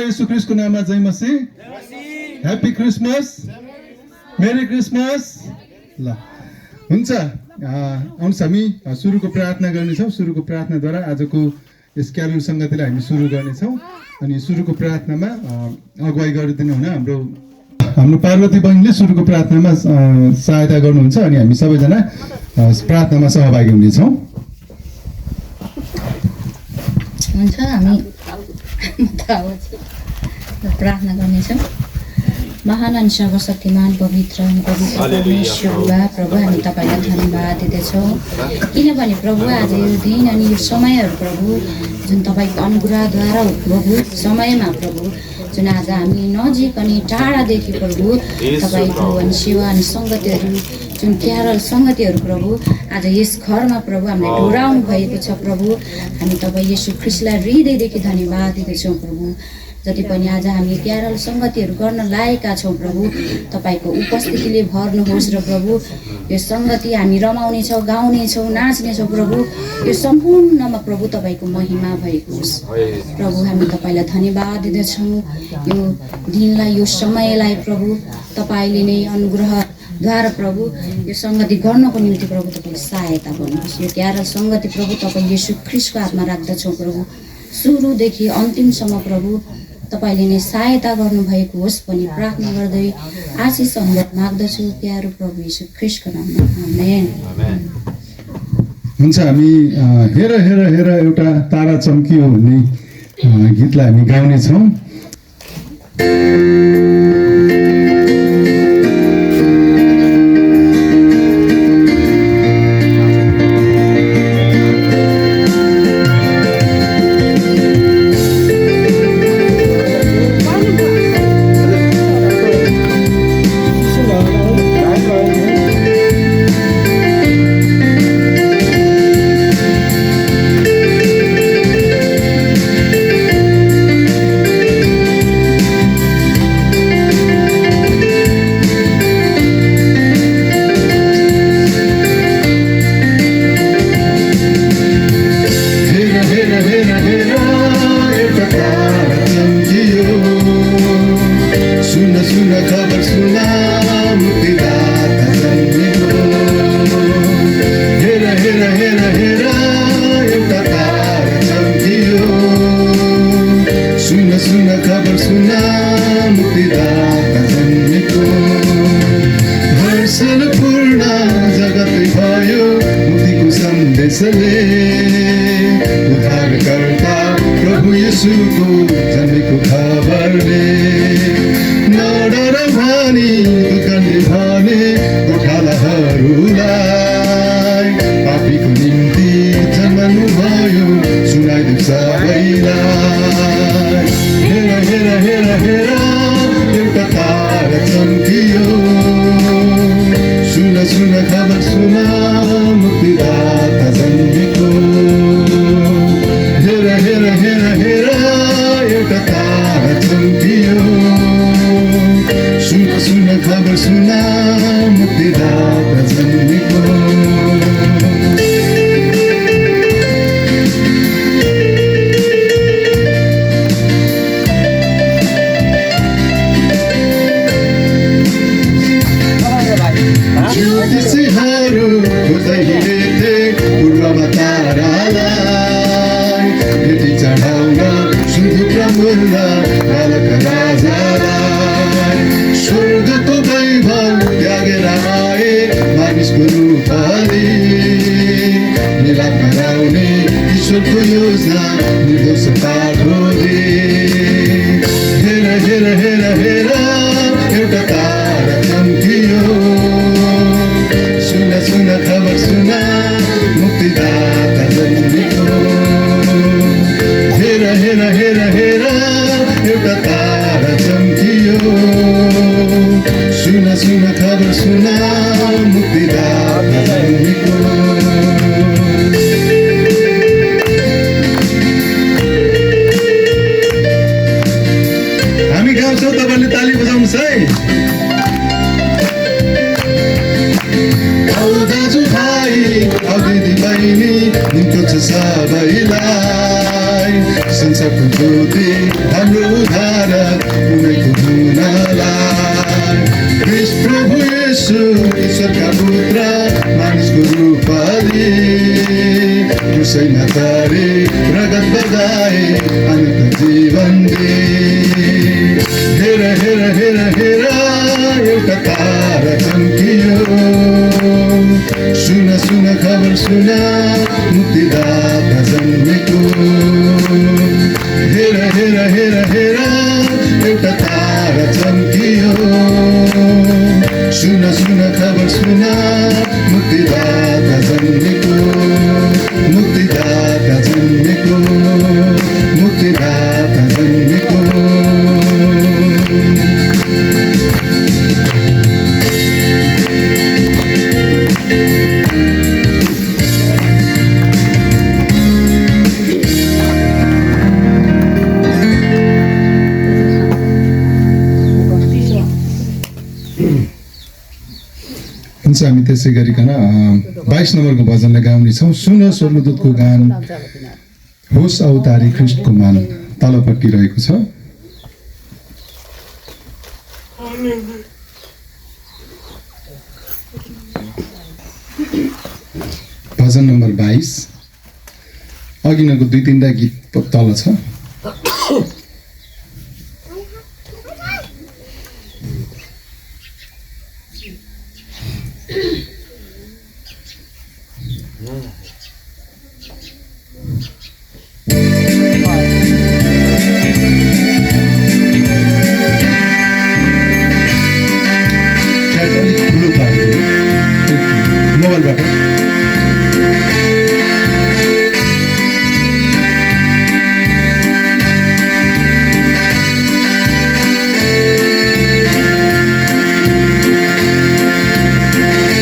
येशू ख्रिस्टको नाममा जय मसी। Happy Christmas, merry Christmas. ल हुन्छ, आउनुहोस् हामी सुरुको प्रार्थना गर्नेछौँ। सुरुको प्रार्थनाद्वारा आजको यस क्यारोल सङ्गतिलाई हामी सुरु गर्नेछौँ। अनि सुरुको प्रार्थनामा अगुवाई गरिदिनु हुन हाम्रो पार्वती बहिनीले सुरुको प्रार्थनामा सहायता गर्नुहुन्छ अनि हामी सबैजना प्रार्थनामा सहभागी हुनेछौँ। हुन्छ, हामी प्रार्थना गर्नेछौँ। महान अनि सर्वशक्तिमान पवित्र परमेश्वर बुबा प्रभु, हामी तपाईँलाई धन्यवाद दिँदछौँ किनभने प्रभु आज यो दिन अनि यो समयहरू प्रभु जुन तपाईँको अनुग्रहद्वारा प्रभु समयमा प्रभु जुन आज हामी नजिक अनि टाढादेखि प्रभु तपाईँको अनि सेवा अनि सङ्गतिहरू जुन क्यारल सङ्गतिहरू प्रभु आज यस घरमा प्रभु हामीलाई डोराउनु भएको छ प्रभु। हामी तपाईँ येशू ख्रिस्टलाई हृदयदेखि धन्यवाद दिँदछौँ प्रभु। जति पनि आज हामी क्यारल सङ्गतिहरू गर्न लागेका छौँ प्रभु, तपाईँको उपस्थितिले भर्नुहोस् र प्रभु यो सङ्गति हामी रमाउनेछौँ, गाउनेछौँ, नाच्नेछौँ प्रभु। यो सम्पूर्णमा प्रभु तपाईँको महिमा भएको होस् प्रभु। हामी तपाईँलाई धन्यवाद दिँदछौँ यो दिनलाई, यो समयलाई प्रभु तपाईँले नै अनुग्रहद्वारा प्रभु यो सङ्गति गर्नको निम्ति प्रभु तपाईँले सहायता गर्नुहोस्। यो क्यारल सङ्गति प्रभु तपाईँ येशू ख्रिस्टको हातमा राख्दछौँ प्रभु। सुरुदेखि अन्तिमसम्म प्रभु तपाईँले नै सहायता गर्नुभएको होस् भनी प्रार्थना गर्दै आशिष अनुरोध माग्दछु प्यारो प्रभु येशू ख्रिस्टको नाममा, आमेन। हुन्छ, हामी हेर हेर हेर एउटा तारा चम्कियो भन्ने गीतलाई हामी गाउनेछौँ। उद्धारकर्ता प्रभु येशूको जन्मेको खबरले नडर भनी दुःखले भने गोठालाहरूलाई पापीको निम्ति जन्मनु भयो सुनाइदिउ सबैलाई। हेर हेर हेर हेर एउटा तारा चम्कियो, सुन सुन खबर सुन मुक्तिदाता जन्मेको। हेर हेर हेर हेर एउटा तारा चम्कियो, सुन सुन खबर सुन मुक्तिदाता जन्मेको। ज्योतिषीहरू खोज्दै हिँडेथे पूर्वमा तारालाई, भेटी चढाउन सुन्दुक मूल्य बालक राजालाई। स्वर्गको वैभव त्यागेर आए मानिसको रूप लिई, मिलाप गराउने ईश्वरको योजना निर्दोष पाठोले। हेर हेर हेर हेर एउटा तारा चम्कियो, सुन सुन खबर सुन मुक्तिदाता जन्मेको। हेर हेर हेर हेर एउटा तारा चम्कियो, सुन सुन खबर सुन मुक्तिदाता जन्मेको। हामी गाउँछौँ, तपाईँले ताली बजाउनुहोस् है। दाजु भाइ दिदी बहिनी निम्तो छ सबैलाई, संसारको ज्योति हाम्रो उद्धार क्रुसैमा चढे रगत बगाए अनन्त जीवन दिए। हेर हेर हेर हेर एउटा तारा चम्कियो, सुन सुन खबर सुन मुक्तिदाता जन्मेको। हेर हेर हेर हेर एउटा तारा चम्कियो, सुन सुन खबर सुन मुक्तिदाता जन्मेको, मुक्तिदाता जन्मेको, मुक्तिदाता जन्मेको। हुन्छ, हामी त्यसै गरिकन 22 नम्बरको भजनलाई गाउनेछौँ। सुन स्वर्गदूतको गान, होस् अवतारी ख्रीष्टको मान, तलपट्टि रहेको छ। भजन नम्बर 22, अघिनको 2-3 गीत तल छ। मोबाइलबाट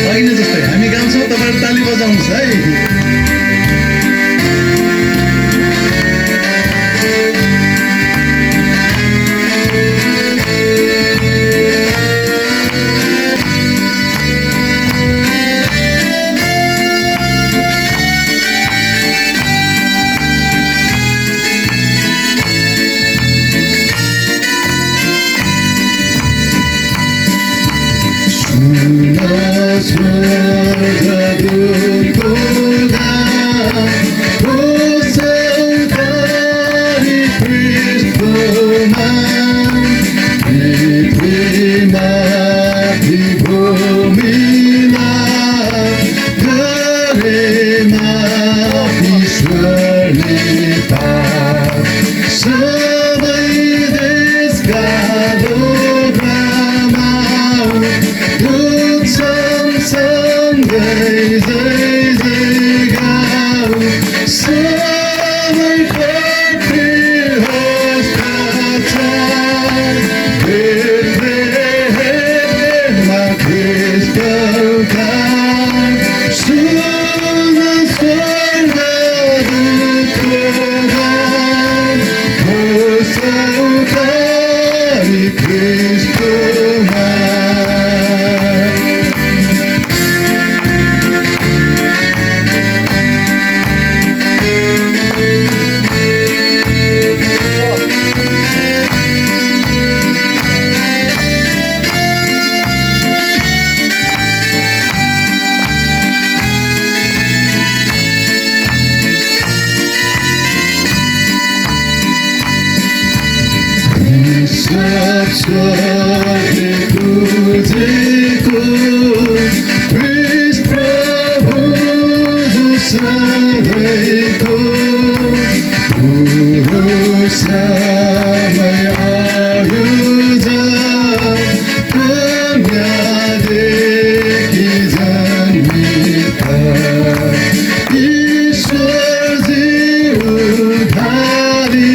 होइन जस्तै हामी गाउँछौँ, तपाईँहरू ताली बजाउनुहोस् है। स्वर्गदूतको गान, होस् अवतारी ख्रीष्टको मान, पृथ्वीमाथि भूमिलाई गरेमा ईश्वरले पार। सबै देशका लोकमा सँगै जय जय गाऊ, सबैपट्टि होस् प्रचार। हेर्नेमा ख्रीष्टको गान, सुन स्वर्गदूतको गान, होस् अवतारी ख्रीष्टको मान। स्वर्गले बुझेको ख्रीष्ट प्रभु जो सधैँको, समय आयोजन कन्यादेखि जन्मिता ईश्वरजी उद्धारी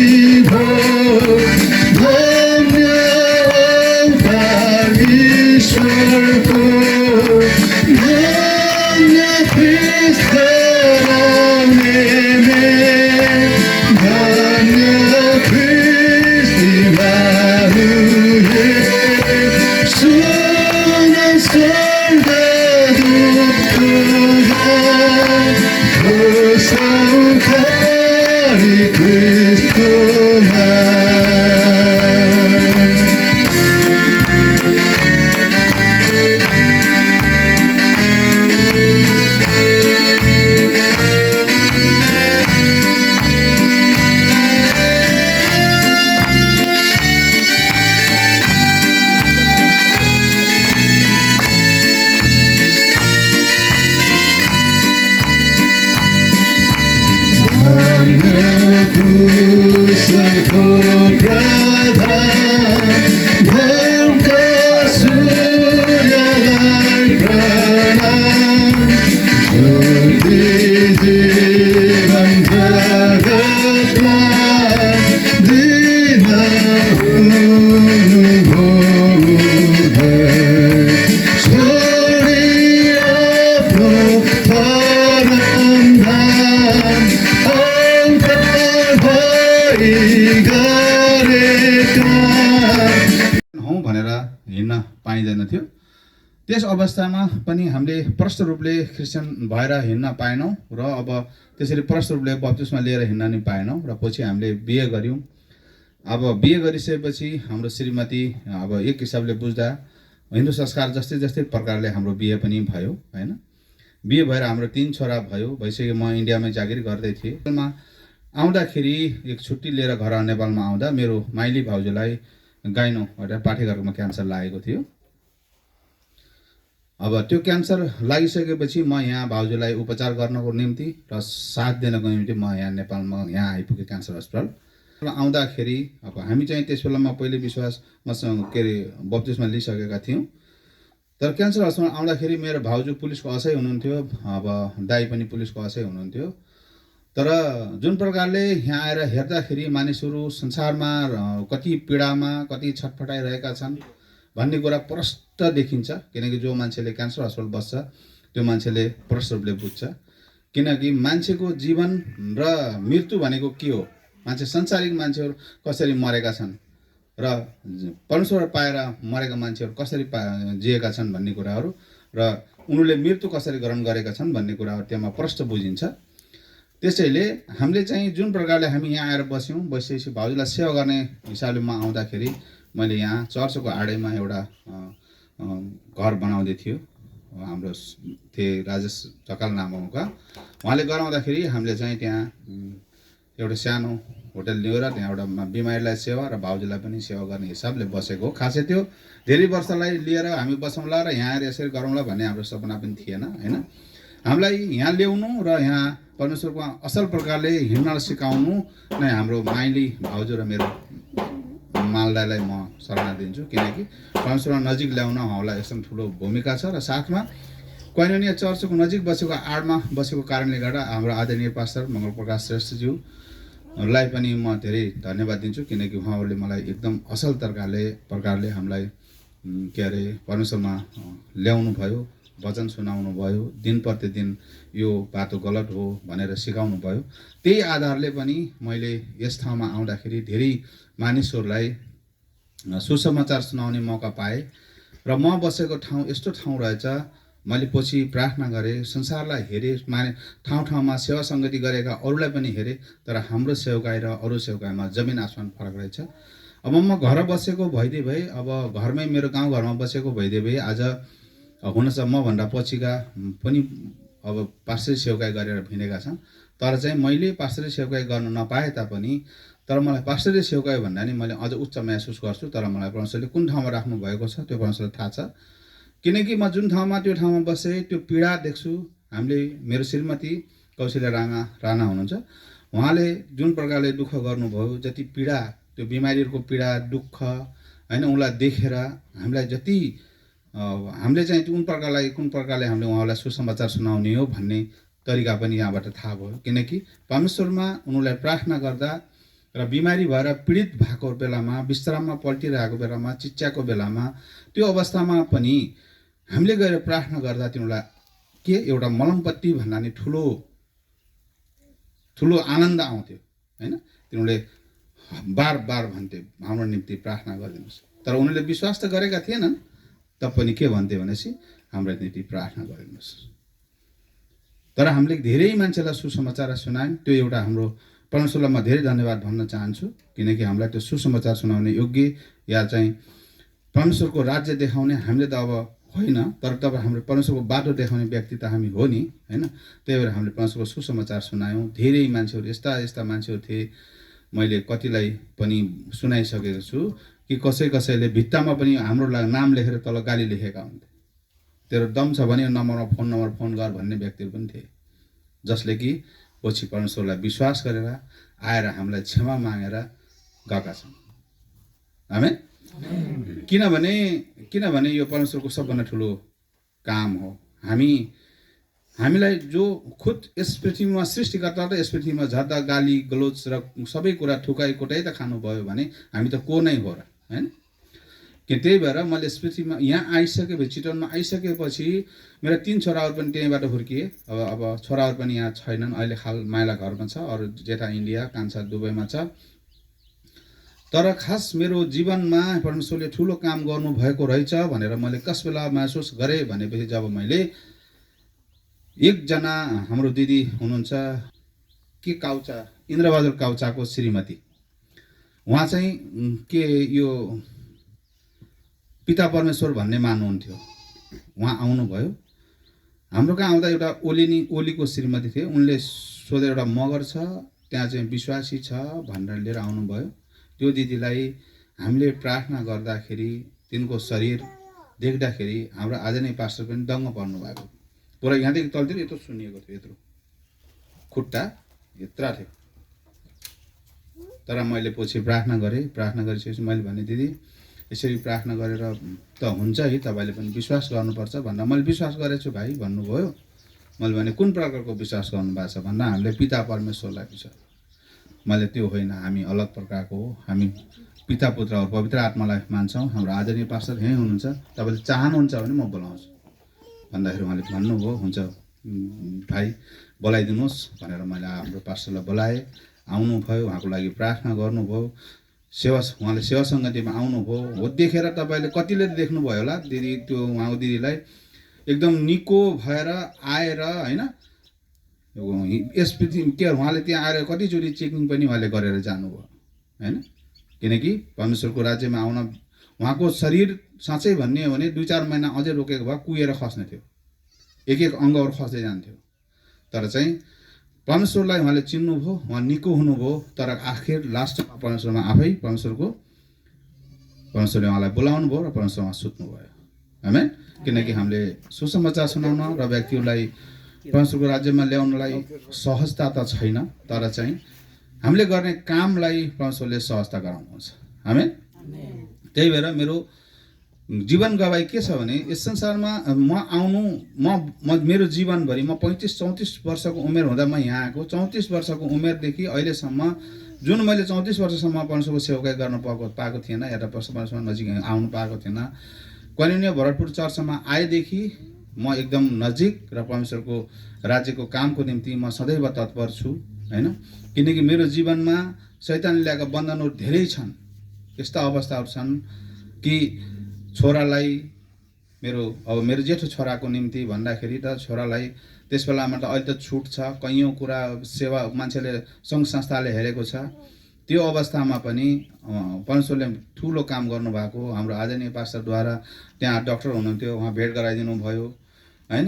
भो। धन्य हौँ भनेर हिँड्न पाइँदैन थियो। त्यस अवस्थामा पनि हामीले प्रष्ट रूपले क्रिस्चियन भएर हिँड्न पाएनौँ र अब त्यसरी प्रष्ट रूपले बप्तिस्मा लिएर हिँड्न नि पाएनौँ र पछि हामीले बिहे गऱ्यौँ। अब बिहे गरिसकेपछि हाम्रो श्रीमती अब एक हिसाबले बुझ्दा हिन्दू संस्कार जस्तै जस्तै प्रकारले हाम्रो बिहे पनि भयो हैन। बिहे भएर हाम्रो 3 छोरा भयो। भइसक्यो म इन्डियामै जागिर गर्दै थिएँ। आउँदाखेरि एक छुट्टी लिएर घर नेपालमा आउँदा मेरो माइली भाउजूलाई गाइनो एउटा पाठेघरकोमा क्यान्सर लागेको थियो। अब त्यो क्यान्सर लागिसकेपछि म यहाँ भाउजूलाई उपचार गर्नको निम्ति र साथ दिनको निम्ति म यहाँ नेपालमा यहाँ आइपुगेँ क्यान्सर अस्पताल। आउँदाखेरि अब हामी चाहिँ त्यस बेलामा पहिले मसँग के अरे बप्तिस्मा लिइसकेका थियौँ। तर क्यान्सर अस्पताल आउँदाखेरि मेरो भाउजू पुलिसको असै हुनुहुन्थ्यो। अब दाइ पनि पुलिसको असै हुनुहुन्थ्यो। तर जुन प्रकारले यहाँ आएर हेर्दाखेरि मानिसहरू संसारमा कति पीडामा कति छटपटाइरहेका छन् भन्ने कुरा प्रष्ट देखिन्छ। किनकि जो मान्छेले क्यान्सर अस्पताल बस्छ त्यो मान्छेले प्रष्ट रूपले बुझ्छ। किनकि मान्छेको जीवन र मृत्यु भनेको के हो, मान्छे सांसारिक मान्छेहरू कसरी मरेका छन् र परमेश्वर पाएर मरेका मान्छेहरू कसरी जिएका छन् भन्ने कुराहरू र उनीहरूले मृत्यु कसरी ग्रहण गरेका छन् भन्ने कुराहरू त्यसमा प्रष्ट बुझिन्छ। त्यसैले हामीले चाहिँ जुन प्रकारले हामी यहाँ आएर बस्यौँ, बसेपछि भाउजूलाई सेवा गर्ने हिसाबले म आउँदाखेरि मैले यहाँ चर्चको आडैमा एउटा घर बनाउँदै थियो। हाम्रो थिए राजेश ढकाल नामका उहाँले गराउँदाखेरि हामीले चाहिँ त्यहाँ एउटा सानो होटल लिएर त्यहाँ एउटा बिमारीलाई सेवा र भाउजूलाई पनि सेवा गर्ने हिसाबले बसेको हो। खासै त्यो धेरै वर्षलाई लिएर हामी बसौँला र यहाँ आएर यसरी गरौँला भन्ने हाम्रो सपना पनि थिएन हैन। हामीलाई यहाँ ल्याउनु र यहाँ परमेश्वरको असल प्रकारले हिँड्न सिकाउनु नै हाम्रो माइली भाउजू र मेरो मालदालाई म सराहना दिन्छु। किनकि परमेश्वरमा नजिक ल्याउन उहाँलाई एकदम ठुलो भूमिका छ र साथमा कोइनोनिया चर्चको नजिक बसेको आडमा बसेको कारणले गर्दा हाम्रो आदरणीय पास्टर मङ्गल प्रकाश श्रेष्ठज्यूलाई पनि म धेरै धन्यवाद दिन्छु। किनकि उहाँहरूले मलाई एकदम असल प्रकारले हामीलाई के अरे परमेश्वरमा ल्याउनु भयो, वचन सुनाउनु भयो, दिन प्रतिदिन यो बाटो गलत हो भनेर सिकाउनु भयो। त्यही आधारले पनि मैले यस ठाउँमा आउँदाखेरि धेरै मानिसहरूलाई सुसमाचार सुनाउने मौका पाएँ र म बसेको ठाउँ यस्तो ठाउँ रहेछ। मैले पछि प्रार्थना गरेँ, संसारलाई हेरेँ, ठाउँ ठाउँमा सेवा सङ्गति गरेका अरूलाई पनि हेरेँ, तर हाम्रो सेवकाई र अरू सेवकाईमा जमिन आसमान फरक रहेछ। अब म घर बसेको भइदिए भए, अब घरमै मेरो गाउँघरमा बसेको भइदिए भए आज हुन चाहिँ मभन्दा पछिका पनि अब पास्टरी सेवकाई गरेर भिडेका छन्। तर चाहिँ मैले पास्टरी सेवकाई गर्न नपाए तापनि तर मलाई पास्टरी सेवकाई भन्दा नि मैले अझ उच्च महसुस गर्छु। तर मलाई परमेश्वरले कुन ठाउँमा राख्नु भएको छ त्यो परमेश्वरलाई थाहा छ। किनकि म जुन ठाउँमा त्यो ठाउँमा बसेँ त्यो पीडा देख्छु। हामीले मेरो श्रीमती कौशल्या राणा हुनुहुन्छ, उहाँले जुन प्रकारले दुःख गर्नुभयो, जति पीडा त्यो बिमारीहरूको पीडा दुःख हैन उनलाई देखेर हामीलाई जति हामीले चाहिँ कुन प्रकारले हामीले उहाँलाई सुसमाचार सुनाउने हो भन्ने तरिका पनि यहाँबाट थाहा भयो। किनकि परमेश्वरमा उनीहरूलाई प्रार्थना गर्दा र बिमारी भएर पीडित भएको बेलामा, विश्राममा पल्टिरहेको बेलामा, चिच्याको बेलामा, त्यो अवस्थामा पनि हामीले गएर प्रार्थना गर्दा तिनीहरूलाई के एउटा मलमपट्टी भन्दा नि ठुलो आनन्द आउँथ्यो हैन। तिनीहरूले बार बार भन्थे हाम्रो निम्ति प्रार्थना गरिदिनुहोस्। तर उनीहरूले विश्वास त गरेका थिएनन्, पनि के भन्थे भनेपछि हाम्रो निम्ति प्रार्थना गरिदिनुहोस्। तर हामीले धेरै मान्छेलाई सुसमाचार सुनायौँ। त्यो एउटा हाम्रो परमेश्वरलाई म धेरै धन्यवाद भन्न चाहन्छु। किनकि हामीलाई त्यो सुसमाचार सुनाउने योग्य या चाहिँ परमेश्वरको राज्य देखाउने हामीले त अब होइन, तर तब हाम्रो परमेश्वरको बाटो देखाउने व्यक्ति त हामी हो नि हैन। त्यही भएर हामीले परमेश्वरको सुसमाचार सुनायौँ। धेरै मान्छेहरू यस्ता मान्छेहरू थिए, मैले कतिलाई पनि सुनाइसकेको छु कि कसैले भित्तामा पनि हाम्रो नाम लेखेर तल गाली लेखेका हुन्थे। तेरो दम छ भने नम्बरमा फोन गर भन्ने व्यक्तिहरू पनि थिए, जसले कि पछि परमेश्वरलाई विश्वास गरेर आएर हामीलाई क्षमा मागेर गएका छन्। आमेन। किनभने यो परमेश्वरको सबभन्दा ठुलो काम हो। हामी हामीलाई जो खुद यस पृथ्वीमा सृष्टिकर्ता र यस पृथ्वीमा झर्दा गाली गलोच र सबै कुरा ठुकाइ कोटाइ त खानुभयो भने हामी त को नै हो र, होइन? कि त्यही भएर मैले यस पृथ्वीमा यहाँ आइसकेपछि, चितवनमा आइसकेपछि मेरा 3 छोराहरू पनि त्यहीँबाट हुर्किए। अब छोराहरू पनि यहाँ छैनन्, अहिले हाल माइला घरमा छ, अरू जेठा इन्डिया, कान्छा दुबईमा छ। तर खास मेरो जीवनमा परमेश्वरले ठुलो काम गर्नुभएको रहेछ भनेर मैले कस बेला महसुस गरेँ भनेपछि जब मैले एकजना हाम्रो दिदी हुनुहुन्छ के काउचा, इन्द्रबहादुर काउचाको श्रीमती, उहाँ चाहिँ के यो पिता परमेश्वर भन्ने मान्नुहुन्थ्यो। उहाँ आउनुभयो हाम्रो कहाँ आउँदा एउटा ओलीको श्रीमती थिए। उनले सोधे एउटा मगर छ त्यहाँ चाहिँ विश्वासी छ भनेर लिएर आउनुभयो। त्यो दिदीलाई हामीले प्रार्थना गर्दाखेरि तिनको शरीर देख्दाखेरि हाम्रो आज नै पास्टर पनि दङ्ग पर्नु भएको। पुरा यहाँदेखि तलतिर यत्रो सुनिएको थियो, यत्रो खुट्टा यत्रा थियो। तर मैले पछि प्रार्थना गरेँ। प्रार्थना गरिसकेपछि मैले भने दिदी यसरी प्रार्थना गरेर त हुन्छ है, तपाईँले पनि विश्वास गर्नुपर्छ भन्दा मैले विश्वास गरेछु भाइ भन्नुभयो। मैले भने कुन प्रकारको विश्वास गर्नुभएको छ भन्दा हामीले पिता परमेश्वरलाई विश्वास। मैले त्यो होइन, हामी अलग प्रकारको हो, हामी पिता पुत्र और पवित्र आत्मालाई मान्छौँ। हाम्रो आदरणीय पास्टर यहीँ हुनुहुन्छ, तपाईँले चाहनुहुन्छ भने म बोलाउँछु भन्दाखेरि उहाँले भन्नुभयो हुन्छ भाइ बोलाइदिनुहोस् भनेर मैले हाम्रो पास्टरलाई बोलाएँ। आउनुभयो, उहाँको लागि प्रार्थना गर्नुभयो। उहाँले सेवा सङ्गतिमा आउनुभयो। हो देखेर तपाईँले कतिले देख्नुभयो होला दिदी, त्यो उहाँको दिदीलाई एकदम निको भएर आएर, होइन यस पृथ्वी के उहाँले त्यहाँ आएर कतिचोटि चेकिङ पनि उहाँले गरेर जानुभयो, होइन? किनकि परमेश्वरको राज्यमा आउन उहाँको शरीर साँच्चै भन्ने हो भने 2-4 महिना अझै रोकेको भए कुहेर खस्ने थियो, एक अङ्गहरू खस्दै जान्थ्यो। तर चाहिँ परमेश्वरलाई उहाँले चिन्नुभयो, उहाँ निको हुनुभयो। तर आखिर लास्टमा परमेश्वरमा आफै परमेश्वरले उहाँलाई बोलाउनु भयो र परमेश्वर उहाँ सुत्नुभयो। आमेन। किनकि हामीले सुसमाचार सुनाउन र व्यक्तिहरूलाई परमेश्वरको राज्यमा ल्याउनलाई सहजता त छैन, तर चाहिँ हामीले गर्ने कामलाई परमेश्वरले सहजता गराउनुहुन्छ। आमेन। त्यही भएर मेरो जीवन गवाई के छ भने यस संसारमा मेरो जीवनभरि म 35-34 वर्षको उमेर हुँदा म यहाँ आएको। 34 वर्षको उमेरदेखि अहिलेसम्म जुन मैले 34 वर्षसम्म परमेश्वरको सेवकाई गर्न पाएको थिएन, या त परमेश्वर नजिक आउनु पाएको थिएन। कलिनिया भरतपुर चर्चमा आएदेखि म एकदम नजिक र परमेश्वरको राज्यको कामको निम्ति म सदैव तत्पर छु, होइन? किनकि मेरो जीवनमा शैतानले ल्याएका बन्धनहरू धेरै छन्। यस्ता अवस्थाहरू छन् कि छोरालाई मेरो जेठो छोराको निम्ति भन्दाखेरि त छोरालाई त्यस बेलामा त अहिले त छुट छ, कैयौँ कुरा सेवा मान्छेले सङ्घ संस्थाले हेरेको छ। त्यो अवस्थामा पनि परमेश्वरले ठुलो काम गर्नुभएको। हाम्रो आदरणीय पास्टरद्वारा त्यहाँ डाक्टर हुनुहुन्थ्यो, उहाँ भेट गराइदिनु भयो, होइन?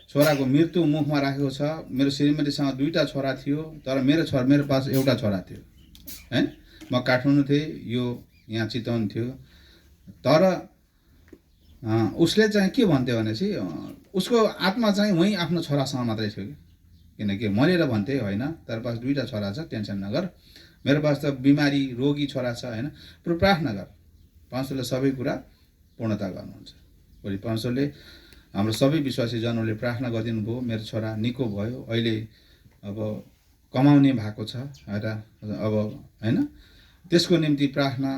छोराको मृत्यु मुखमा राखेको छ। मेरो श्रीमतीसँग 2टा छोरा थियो, तर मेरो पास एउटा छोरा थियो, होइन? म काठमाडौँ थिएँ, यो यहाँ चितवन थियो। तर उसले चाहिँ के भन्थ्यो भनेपछि उसको आत्मा चाहिँ वहीँ आफ्नो छोरासँग मात्रै थियो किनकि मरेर भन्थे होइन, तर पास 2टा छोरा छ, टेन्सन नगर। मेरो पास त बिमारी रोगी छोरा छ, होइन? प्रार्थना गर, परमेश्वरले सबै कुरा पूर्णता गर्नुहुन्छ। भोलि परमेश्वरले हाम्रो सबै विश्वासी जनहरूले प्रार्थना गरिदिनु भयो। मेरो छोरा निको भयो, अहिले अब कमाउने भएको छ, अब होइन? त्यसको निम्ति प्रार्थना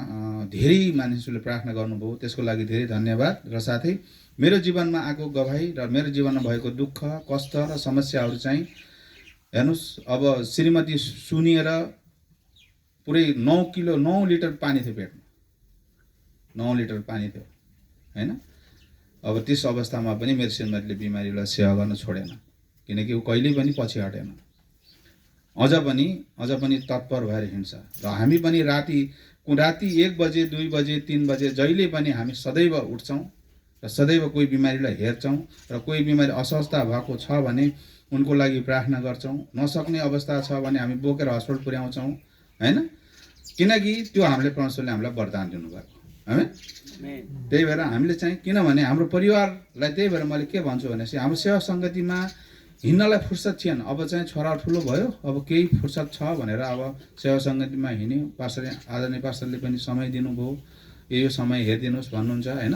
धेरै मानिसहरूले प्रार्थना गर्नुभयो, त्यसको लागि धेरै धन्यवाद। र साथै मेरो जीवनमा आएको गवाई र मेरो जीवनमा भएको दुःख कष्ट र समस्याहरू चाहिँ हेर्नुहोस्, अब श्रीमती सुनिएर पुरै 9 लिटर पानी थियो पेटमा, 9 लिटर पानी थियो, होइन? अब त्यस अवस्थामा पनि मेरो श्रीमतीले बिमारीलाई सेवा गर्न छोडेन, किनकि ऊ कहिल्यै पनि पछि हटेन, अझ पनि तत्पर भएर हिँड्छ। र हामी पनि राति 1 बजे 2 बजे 3 बजे जहिले पनि हामी सदैव उठ्छौँ र सदैव कोही बिमारीलाई हेर्छौँ र कोही बिमारी अस्वस्थ भएको छ भने उनको लागि प्रार्थना गर्छौँ। नसक्ने अवस्था छ भने हामी बोकेर हस्पिटल पुर्याउँछौँ, होइन? किनकि त्यो हामीले परमेश्वरले हामीलाई वरदान दिनुभएको, होइन? त्यही भएर हामीले चाहिँ किनभने हाम्रो परिवारलाई, त्यही भएर मैले के भन्छु भनेपछि हाम्रो सेवा सङ्गतिमा हिँड्नलाई फुर्सद थिएन। अब चाहिँ छोरा ठुलो भयो, अब केही फुर्सद छ भनेर अब सेवा सङ्गतिमा हिँड्यो। पास्टरले आदरणीय पास्टरले पनि समय दिनुभयो, यो समय हेरिदिनुहोस् भन्नुहुन्छ, होइन?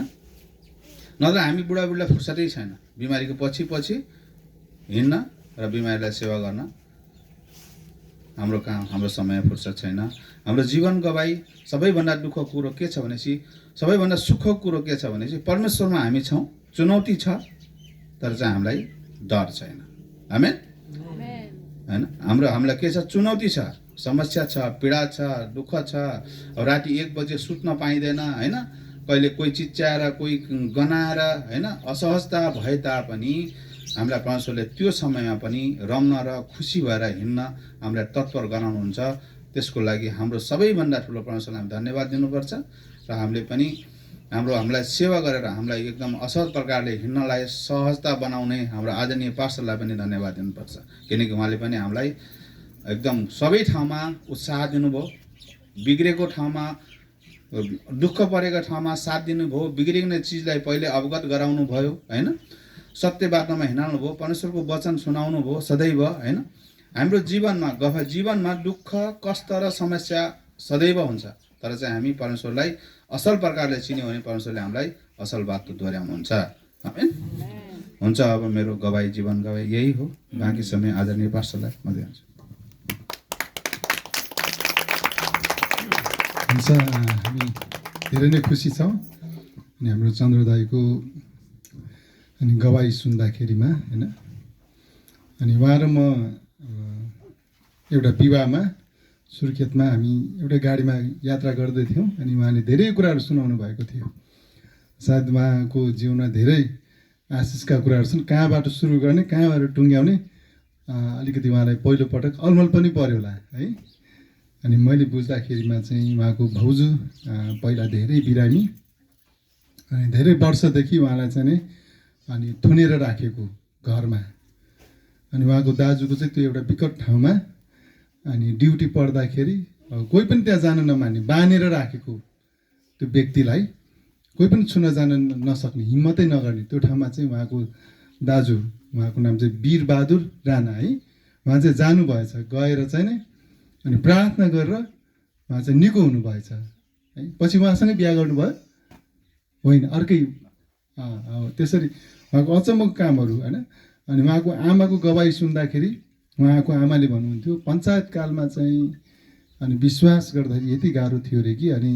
नत्र हामी बुढाबुढीलाई फुर्सदै छैन। बिमारीको पछि हिँड्न र बिमारीलाई सेवा गर्न हाम्रो काम, हाम्रो समय फुर्सद छैन। हाम्रो जीवन गवाई सबैभन्दा दुःखको कुरो के छ भनेपछि, सबैभन्दा सुखको कुरो के छ भनेपछि परमेश्वरमा हामी छौँ, चुनौती छ तर चाहिँ हामीलाई डर छैन। आमेन हैन, हामीलाई के छ, चुनौती छ, समस्या छ, पीडा छ, दुःख छ। अब राति 1 बजे सुत्न पाइँदैन हैन, कहिले कोही चिच्याएर कोही गनाएर हैन, असहजता भए तापनि हामीलाई परमेश्वरले त्यो समयमा पनि रम्न र खुसी भएर हिँड्न हामीलाई तत्पर गराउनुहुन्छ। त्यसको लागि हाम्रो सबैभन्दा ठुलो परमेश्वरलाई हामी धन्यवाद दिनुपर्छ र हामीले पनि हामीलाई सेवा गरेर हामीलाई एकदम असल प्रकारले हिँड्नलाई सहजता बनाउने हाम्रो आदरणीय पास्टरलाई पनि धन्यवाद दिनुपर्छ, किनकि उहाँले पनि हामीलाई एकदम सबै ठाउँमा उत्साह दिनुभयो, बिग्रेको ठाउँमा, दुःख परेको ठाउँमा साथ दिनुभयो, बिग्रिने चिजलाई पहिले अवगत गराउनु भयो हैन, सत्य बाटोमा हिँडाउनु भयो, परमेश्वरको वचन सुनाउनु भयो सदैव हैन। हाम्रो जीवनमा दुःख कष्ट र समस्या सदैव हुन्छ, तर चाहिँ हामी परमेश्वरलाई असल प्रकारले चिन्यौँ भने परमेश्वरले हामीलाई असल बाटो दोहोऱ्याउनुहुन्छ। आमेन। हुन्छ, अब मेरो जीवन गवाई यही हो। बाँकी समय आदरणीय पास्टरलाई म दिन्छु। हुन्छ, हामी धेरै नै खुसी छौँ अनि हाम्रो चन्द्र दाइको अनि गवाई सुन्दाखेरिमा होइन। अनि उहाँ र म एउटा विवाहमा सुर्खेतमा हामी एउटा गाडीमा यात्रा गर्दै थियौँ अनि उहाँले धेरै कुराहरू सुनाउनु भएको थियो। सायद उहाँको जीवनमा धेरै आशिषका कुराहरू छन्। कहाँबाट सुरु गर्ने, कहाँबाट टुङ्ग्याउने अलिकति उहाँलाई पहिलोपटक अलमल पनि पर्यो होला है। अनि मैले बुझ्दाखेरिमा चाहिँ उहाँको भाउजू पहिला धेरै बिरामी अनि धेरै वर्षदेखि उहाँलाई चाहिँ नि अनि थुनेर राखेको घरमा। अनि उहाँको दाजुको चाहिँ त्यो एउटा विकट ठाउँमा अनि ड्युटी पर्दाखेरि कोही पनि त्यहाँ जान नमान्ने, बाँधेर राखेको त्यो व्यक्तिलाई कोही पनि छुन जान नसक्ने, हिम्मतै नगर्ने त्यो ठाउँमा चाहिँ उहाँको दाजु, उहाँको नाम चाहिँ वीरबहादुर राणा है, उहाँ चाहिँ जानुभएछ। गएर चाहिँ नि अनि प्रार्थना गरेर उहाँ चाहिँ निको हुनुभएछ है। पछि उहाँसँगै बिहा गर्नुभयो होइन, अर्कै त्यसरी उहाँको अचम्मको कामहरू होइन। अनि उहाँको आमाको गवाई सुन्दाखेरि उहाँको आमाले भन्नुहुन्थ्यो पञ्चायत कालमा चाहिँ अनि विश्वास गर्दाखेरि यति गाह्रो थियो अरे कि अनि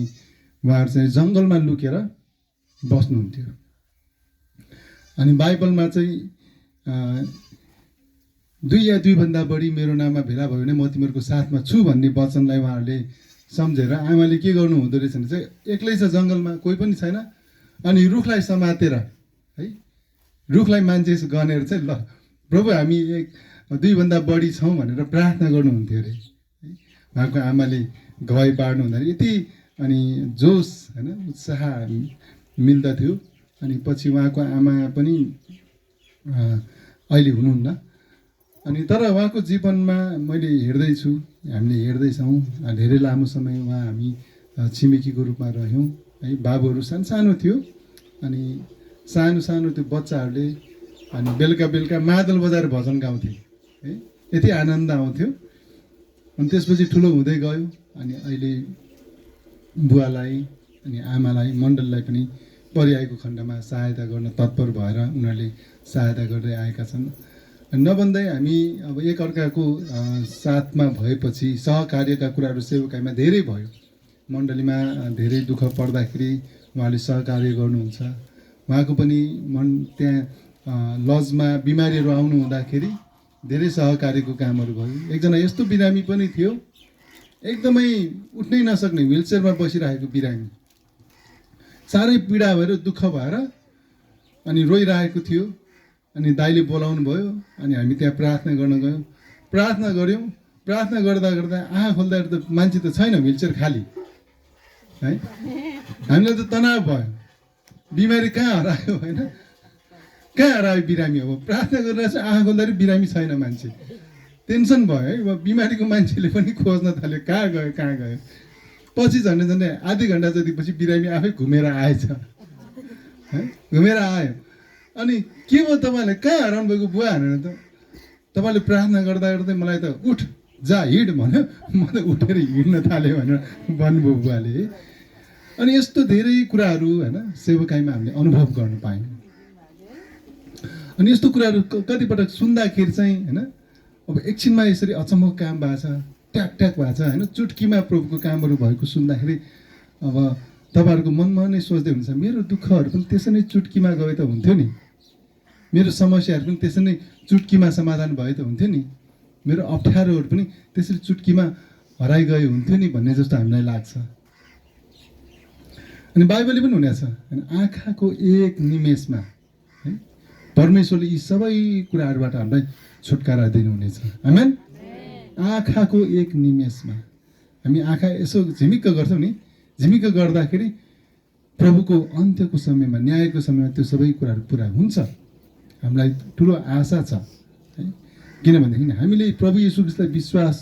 उहाँहरू चाहिँ जङ्गलमा लुकेर बस्नुहुन्थ्यो। अनि बाइबलमा चाहिँ 2 या 2 भन्दा बढी मेरो नाममा भेला भयो भने म तिमीहरूको साथमा छु भन्ने वचनलाई उहाँहरूले सम्झेर आमाले के गर्नु हुँदो रहेछ भने चाहिँ एक्लै छ जङ्गलमा, कोही पनि छैन, अनि रुखलाई समातेर है, रुखलाई मान्छे गनेर चाहिँ ल प्रभु हामी 2 भन्दा बढी छौँ भनेर प्रार्थना गर्नुहुन्थ्यो अरे है। उहाँको आमाले गवाई बाँड्नु हुँदाखेरि यति अनि जोस होइन, उत्साह मिल्दथ्यो। अनि पछि उहाँको आमा पनि अहिले हुनुहुन्न। अनि तर उहाँको जीवनमा मैले हेर्दैछु, हामीले हेर्दैछौँ धेरै लामो समय उहाँ हामी छिमेकीको रूपमा रह्यौँ है। बाबुहरू सानो थियो अनि सानो त्यो बच्चाहरूले अनि बेलुका मादल बजाएर भजन गाउँथे है, यति आनन्द आउँथ्यो। अनि त्यसपछि ठुलो हुँदै गयो अनि अहिले बुवालाई अनि आमालाई मण्डललाई पनि परिआएको खण्डमा सहायता गर्न तत्पर भएर उनीहरूले सहायता गर्दै आएका छन्। नभन्दै हामी अब एकअर्काको साथमा भएपछि सहकार्यका कुराहरू सेवकाईमा धेरै भयो। मण्डलीमा धेरै दुःख पर्दाखेरि उहाँले सहकार्य गर्नुहुन्छ। उहाँको पनि त्यहाँ लजमा बिमारीहरू आउनु हुँदाखेरि धेरै सहकार्यको कामहरू भयो। एकजना यस्तो बिरामी पनि थियो, एकदमै उठ्नै नसक्ने, व्हिलचेयरमा बसिरहेको बिरामी, साह्रै पीडा भएर दुःख भएर अनि रोइरहेको थियो। अनि दाइले बोलाउनु भयो अनि हामी त्यहाँ प्रार्थना गर्न गयौँ, प्रार्थना गऱ्यौँ। प्रार्थना गर्दा आँखा खोल्दाखेरि त मान्छे त छैन, व्हिलचेयर खाली है। हामीलाई त तनाव भयो, बिमारी कहाँ हरायो होइन, कहाँ हरायो बिरामी। अब प्रार्थना गरेर चाहिँ आँखा खोल्दाखेरि बिरामी छैन, मान्छे टेन्सन भयो है। अब बिमारीको मान्छेले पनि खोज्न थाल्यो, कहाँ गयो। पछि झन्डै आधी घन्टा जति पछि बिरामी आफै घुमेर आएछ है, घुमेर आयो। अनि के भयो तपाईँलाई, कहाँ हराउनु भएको बुवा भनेर त तपाईँले प्रार्थना गर्दा मलाई त उठ जा हिँड भन्यो, म त उठेर हिँड्न थालेँ भनेर भन्नुभयो बुवाले है। अनि यस्तो धेरै कुराहरू होइन सेवकाईमा हामीले अनुभव गर्न पायौँ। अनि यस्तो कुराहरू कतिपटक सुन्दाखेरि चाहिँ होइन अब एकछिनमा यसरी अचम्मको काम भएको छ, ट्याक ट्याक भएको छ होइन, चुटकीमा प्रभुको कामहरू भएको सुन्दाखेरि अब तपाईँहरूको मनमा नै सोच्दै हुन्छ मेरो दुःखहरू पनि त्यसै नै चुटकीमा गए त हुन्थ्यो नि, मेरो समस्याहरू पनि त्यसै नै चुटकीमा समाधान भए त हुन्थ्यो नि, मेरो अप्ठ्यारोहरू पनि त्यसरी चुटकीमा हराइ गए हुन्थ्यो नि भन्ने जस्तो हामीलाई लाग्छ। अनि बाइबलले पनि हुनेछ होइन, आँखाको एक निमेषमा है परमेश्वरले यी सबै कुराहरूबाट हामीलाई छुटकारा दिनुहुनेछ। आमेन। आँखाको एक निमेषमा हामी आँखा यसो झिमिक्क गर्छौँ नि, झिमिक्क गर्दाखेरि प्रभुको अन्त्यको समयमा, न्यायको समयमा त्यो सबै कुराहरू पुरा हुन्छ। हामीलाई ठुलो आशा छ है, किनभनेदेखि हामीले प्रभु येशू ख्रीष्टलाई विश्वास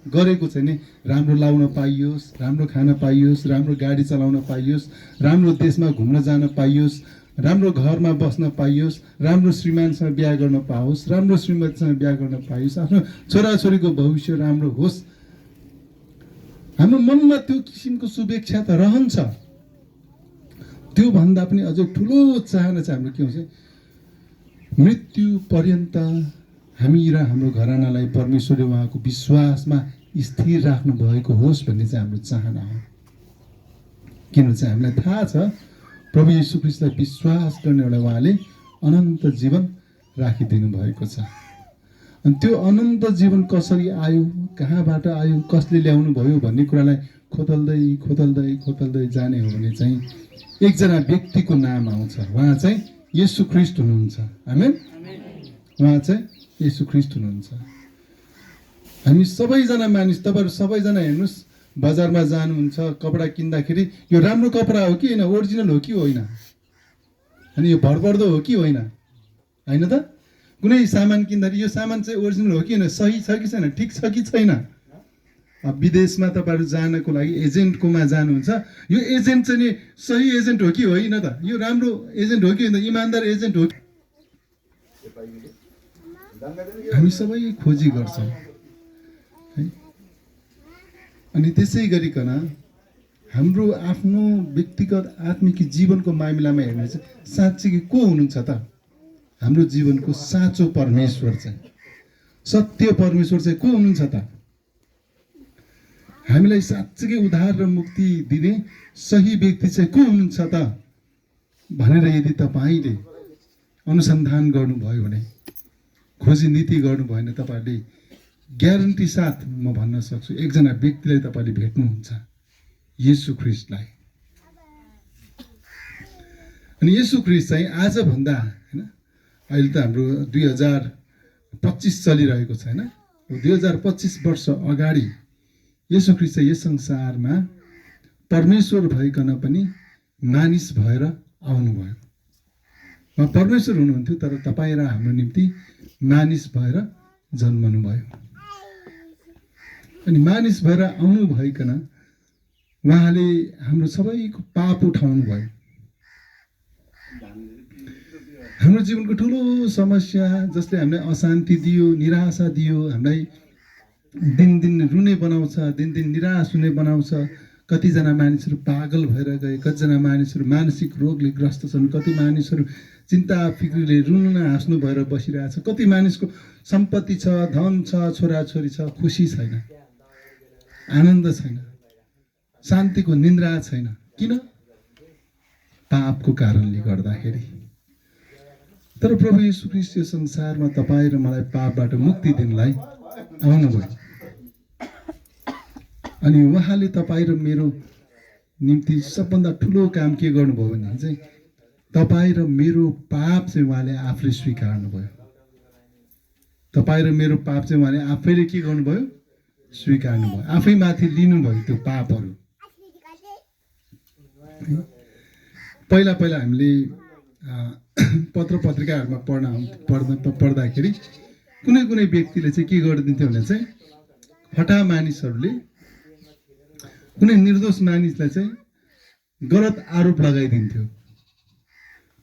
गरेको चाहिँ नि राम्रो लाउन पाइयोस्, राम्रो खान पाइयोस्, राम्रो गाडी चलाउन पाइयोस्, राम्रो देशमा घुम्न जान पाइयोस्, राम्रो घरमा बस्न पाइयोस्, राम्रो श्रीमानसँग बिहा गर्न पाओस्, राम्रो श्रीमतीसँग बिहा गर्न पाइयोस्, आफ्नो छोराछोरीको भविष्य राम्रो होस्। हाम्रो मनमा त्यो किसिमको शुभेच्छा त रहन्छ। त्यो भन्दा पनि अझ ठुलो चाहना चाहिँ हाम्रो के हुन्छ, मृत्यु पर्यन्त हामी र हाम्रो घरानालाई परमेश्वरले उहाँको विश्वासमा स्थिर राख्नु भएको होस् भन्ने चाहिँ हाम्रो चाहना हो। किनभने चाहिँ हामीलाई थाहा छ प्रभु येशू ख्रीष्टलाई विश्वास गर्नेलाई उहाँले अनन्त जीवन राखिदिनु भएको छ। अनि त्यो अनन्त जीवन कसरी आयो, कहाँबाट आयो, कसले ल्याउनु भयो भन्ने कुरालाई खोतल्दै खोतल्दै खोतल्दै जाने हो भने चाहिँ एकजना व्यक्तिको नाम आउँछ, उहाँ चाहिँ येशू ख्रीष्ट हुनुहुन्छ। आमेन। उहाँ चाहिँ येशू ख्रीष्ट हुनुहुन्छ। हामी सबैजना मानिस, तपाईँहरू सबैजना हेर्नुहोस्, बजारमा जानुहुन्छ, कपडा किन्दाखेरि यो राम्रो कपडा हो कि होइन, ओरिजिनल हो कि होइन, अनि यो भरपर्दो हो कि होइन, होइन त? कुनै सामान किन्दाखेरि यो सामान चाहिँ ओरिजिनल हो कि होइन, सही छ कि छैन, ठिक छ कि छैन। विदेशमा तपाईँहरू जानको लागि एजेन्टकोमा जानुहुन्छ, यो एजेन्ट चाहिँ नि सही एजेन्ट हो कि होइन त, यो राम्रो एजेन्ट हो कि होइन, इमान्दार एजेन्ट हो कि। हामी सबै खोजी गर्छौँ है। अनि त्यसै गरिकन हाम्रो आफ्नो व्यक्तिगत आत्मिक जीवनको मामिलामा हेर्ने चाहिँ साँच्चै को हुनुहुन्छ त? हाम्रो जीवनको साँचो परमेश्वर चाहिँ, सत्य परमेश्वर चाहिँ को हुनुहुन्छ त? हामीलाई साँच्चै उद्धार र मुक्ति दिने सही व्यक्ति चाहिँ को हुनुहुन्छ त भनेर यदि तपाईँले अनुसन्धान गर्नुभयो भने, खोजी नीति गर्नुभयो भने तपाईँहरूले ग्यारेन्टी साथ म भन्न सक्छु एकजना व्यक्तिलाई तपाईँले भेट्नुहुन्छ, येशू ख्रीष्टलाई। अनि येशू ख्रीष्ट चाहिँ आजभन्दा होइन, अहिले त हाम्रो 2025 चलिरहेको छ होइन, 2025 वर्ष अगाडि येशू ख्रीष्ट यस संसारमा परमेश्वर भइकन पनि मानिस भएर आउनुभयो। उहाँ परमेश्वर हुनुहुन्थ्यो, तर तपाईँ र हाम्रो निम्ति मानिस भएर जन्मनु भयो। अनि मानिस भएर आउनु भइकन उहाँले हाम्रो सबैको पाप उठाउनु भयो। हाम्रो जीवनको ठुलो समस्या जसले हामीलाई अशान्ति दियो, निराशा दियो, हामीलाई दिनदिन रुने बनाउँछ, दिनदिन निराश हुने बनाउँछ। कतिजना मानिसहरू पागल भएर गए, कतिजना मानिसहरू मानसिक रोगले ग्रस्त छन्, कति मानिसहरू चिन्ता फिक्रीले रुन हाँस्नु भएर बसिरहेछ, कति मानिसको सम्पत्ति छ, धन छ, छोराछोरी छ, खुसी छैन, आनन्द छैन, शान्तिको निन्द्रा छैन। किन? पापको कारणले गर्दाखेरि। तर प्रभु येशू ख्रीष्ट यो संसारमा तपाईँ र मलाई पापबाट मुक्ति दिनलाई आउनुभयो। अनि उहाँले तपाईँ र मेरो निम्ति सबभन्दा ठुलो काम के गर्नुभयो भने चाहिँ तपाईँ र मेरो पाप चाहिँ उहाँले आफूले स्वीकार्नुभयो। तपाईँ र मेरो पाप चाहिँ उहाँले आफैले के गर्नुभयो? स्वीकार्नुभयो, आफैमाथि लिनुभयो त्यो पापहरू। पहिला पहिला हामीले पत्र पत्रिकाहरूमा पढ्दाखेरि कुनै कुनै व्यक्तिले चाहिँ के गरिदिन्थ्यो भने चाहिँ फटा मानिसहरूले कुनै निर्दोष मानिसलाई चाहिँ गलत आरोप लगाइदिन्थ्यो,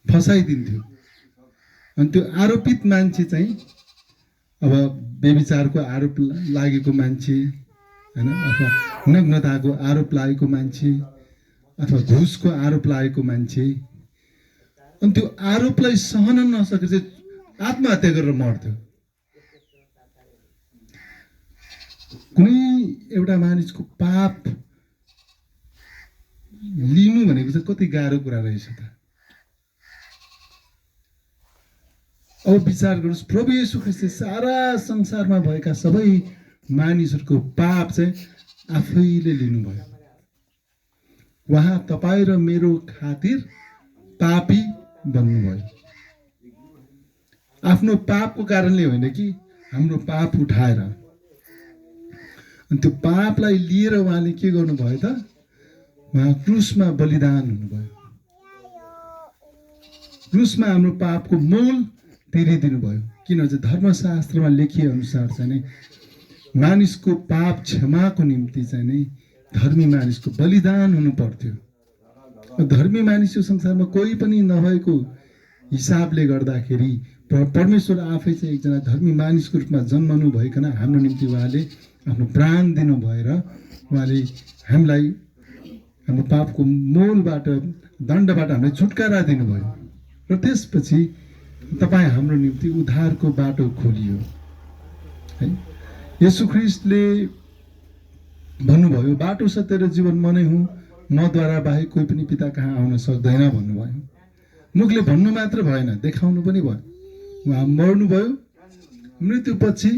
फसाइदिन्थ्यो। अनि त्यो आरोपित मान्छे चाहिँ अब व्यभिचारको आरोप लागेको मान्छे होइन, अथवा नग्नताको आरोप लागेको मान्छे, अथवा घुसको आरोप लागेको मान्छे, अनि त्यो आरोपलाई सहन नसकेर चाहिँ आत्महत्या गरेर मर्थ्यो। कुनै एउटा मानिसको पाप लिनु भनेको चाहिँ कति गाह्रो कुरा रहेछ त। अब विचार गर्नुहोस्, प्रभु येशू ख्रीष्टले सारा संसारमा भएका सबै मानिसहरूको पाप चाहिँ आफैले लिनुभयो। उहाँ तपाईँ र मेरो खातिर पापी बन्नुभयो। आफ्नो पापको कारणले होइन कि हाम्रो पाप उठाएर, अनि त्यो पापलाई लिएर उहाँले के गर्नुभयो त, उहाँ क्रुसमा बलिदान हुनुभयो। क्रुसमा हाम्रो पापको मोल तिरिदिनु भयो। किनभने धर्मशास्त्रमा लेखिए अनुसार चाहिँ नि मानिसको पाप क्षमाको निम्ति चाहिँ नि धर्मी मानिसको बलिदान हुनु पर्थ्यो। धर्मी मानिस यो संसारमा कोही पनि नभएको हिसाबले गर्दाखेरि परमेश्वर आफै चाहिँ एकजना धर्मी मानिसको रूपमा जन्मनु भइकन हाम्रो निम्ति उहाँले आफ्नो प्राण दिनु भएर उहाँले हामीलाई हाम्रो पापको मोलबाट, दण्डबाट हामीलाई छुटकारा दिनुभयो। र त्यसपछि तपाईँ हाम्रो निम्ति उद्धारको बाटो खोलियो है। येशू ख्रीष्टले भन्नुभयो, बाटो सत्य र जीवन म नै हुँ, मद्वारा बाहेक कोही पनि पिता कहाँ आउन सक्दैन भन्नुभयो। मुखले भन्नु मात्र भएन, देखाउनु पनि भयो। उहाँ मर्नुभयो, मृत्युपछि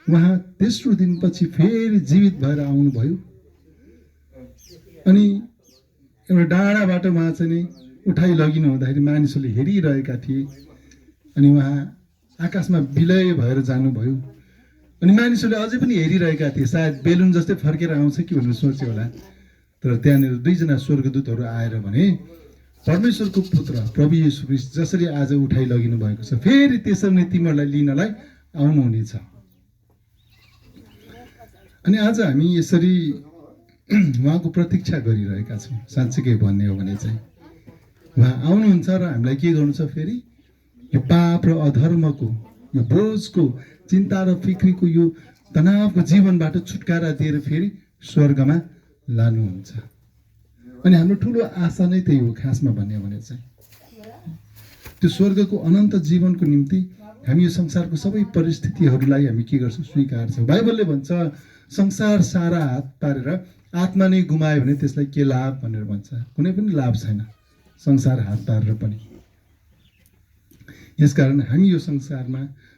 उहाँ तेस्रो दिनपछि फेरि जीवित भएर आउनुभयो। अनि एउटा डाँडाबाट उहाँ चाहिँ नि उठाइ लगिनु हुँदाखेरि मानिसहरूले हेरिरहेका थिए। अनि उहाँ आकाशमा विलय भएर जानुभयो। अनि मानिसहरूले अझै पनि हेरिरहेका थिए, सायद बेलुन जस्तै फर्केर आउँछ कि भनेर सोचे होला। तर त्यहाँनिर दुईजना स्वर्गदूतहरू आएर भने, परमेश्वरको पुत्र प्रभु येशू ख्रीष्ट जसरी आज उठाइ लगिनु भएको छ, फेरि त्यसरी नै तिमीहरूलाई लिनलाई आउनुहुनेछ। अनि आज हामी यसरी उहाँको प्रतीक्षा गरिरहेका छौँ। साँच्चीकै भन्ने हो भने चाहिँ उहाँ आउनुहुन्छ र हामीलाई के गर्नु छ, फेरि यो पाप र अधर्मको, यो बोझको, चिन्ता र फिक्रीको, यो तनावको जीवनबाट छुटकारा दिएर फेरि स्वर्गमा लानुहुन्छ। अनि हाम्रो ठुलो आशा नै त्यही हो खासमा भन्ने हो भने चाहिँ। त्यो स्वर्गको अनन्त जीवनको निम्ति हामी यो संसारको सबै परिस्थितिहरूलाई हामी के गर्छौँ, स्वीकार्छौँ। बाइबलले भन्छ, संसार सारा हात पारेर आत्मा नै गुमायो भने त्यसलाई के लाभ भनेर भन्छ। कुनै पनि लाभ छैन संसार हात पारेर पनि। यसकारण हामी यो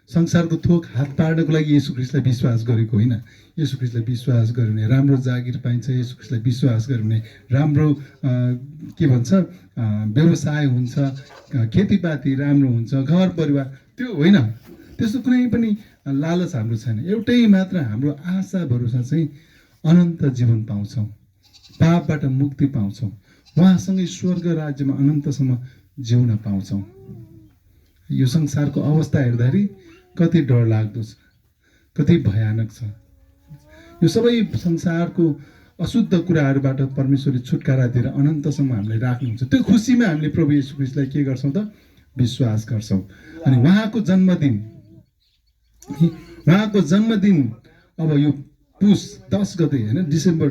संसारको थोक हात पार्नको लागि येशू ख्रीष्टलाई विश्वास गरेको होइन। येशू ख्रीष्टलाई विश्वास गर्यो भने राम्रो जागिर पाइन्छ। येशू ख्रीष्टलाई विश्वास गर्यो भने राम्रो के भन्छ, व्यवसाय हुन्छ, खेतीपाती राम्रो हुन्छ, घर परिवार, त्यो होइन। त्यस्तो कुनै पनि लालच हाम्रो छैन। एउटै मात्र हाम्रो आशा भरोसा चाहिँ अनन्त जीवन पाउँछौँ, पापबाट मुक्ति पाउँछौँ, उहाँसँगै स्वर्ग राज्यमा अनन्तसम्म जिउन पाउँछौँ। यो संसारको अवस्था हेर्दाखेरि कति डरलाग्दो छ, कति भयानक छ। यो सबै संसारको अशुद्ध कुराहरूबाट परमेश्वरले छुटकारा दिएर अनन्तसम्म हामीलाई राख्नुहुन्छ। त्यो खुसीमा हामीले प्रभु येशू ख्रीष्टलाई के गर्छौँ त, विश्वास गर्छौँ। अनि उहाँको जन्मदिन अब यो पुस 10 गते होइन, डिसेम्बर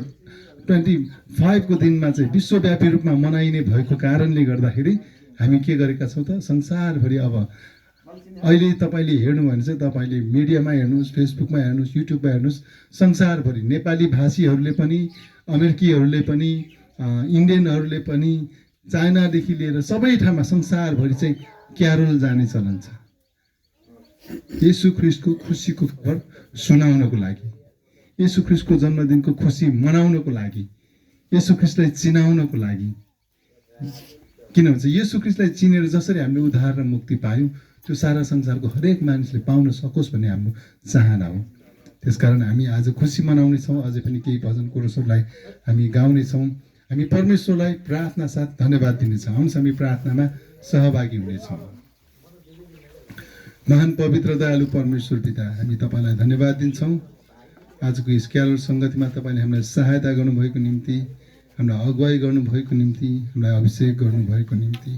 25 को दिनमा चाहिँ विश्वव्यापी रूपमा मनाइने भएको कारणले गर्दाखेरि हामी के गरेका छौँ त, संसारभरि अब अहिले तपाईँले हेर्नु भने चाहिँ तपाईँले मिडियामा हेर्नुहोस्, फेसबुकमा हेर्नुहोस्, युट्युबमा हेर्नुहोस्, संसारभरि नेपाली भाषीहरूले पनि, अमेरिकीहरूले पनि, इन्डियनहरूले पनि, चाइनादेखि लिएर सबै ठाउँमा संसारभरि चाहिँ क्यारोल जाने चलन छ। येशू ख्रीष्टको खुसीको खबर सुनाउनको लागि, येशू ख्रीष्टको जन्मदिनको खुसी मनाउनको लागि, येशू ख्रीष्टलाई चिनाउनको लागि। किनभने चाहिँ येशू ख्रीष्टलाई चिनेर जसरी हामीले उद्धार र मुक्ति पायौँ, त्यो सारा संसारको हरेक मानिसले पाउन सकोस् भन्ने हाम्रो चाहना हो। त्यसकारण हामी आज खुसी मनाउने छौँ। अझै पनि केही भजन कोरसहरूलाई हामी गाउनेछौँ। हामी परमेश्वरलाई प्रार्थना साथ धन्यवाद दिनेछौँ। हामी प्रार्थनामा सहभागी हुनेछौँ। महान पवित्र दयालु परमेश्वर पिता, हामी तपाईँलाई धन्यवाद दिन्छौँ। आजको यस क्यारोल सङ्गतिमा तपाईँले हामीलाई सहायता गर्नुभएको निम्ति, हामीलाई अगुवाई गर्नुभएको निम्ति, हामीलाई अभिषेक गर्नुभएको निम्ति।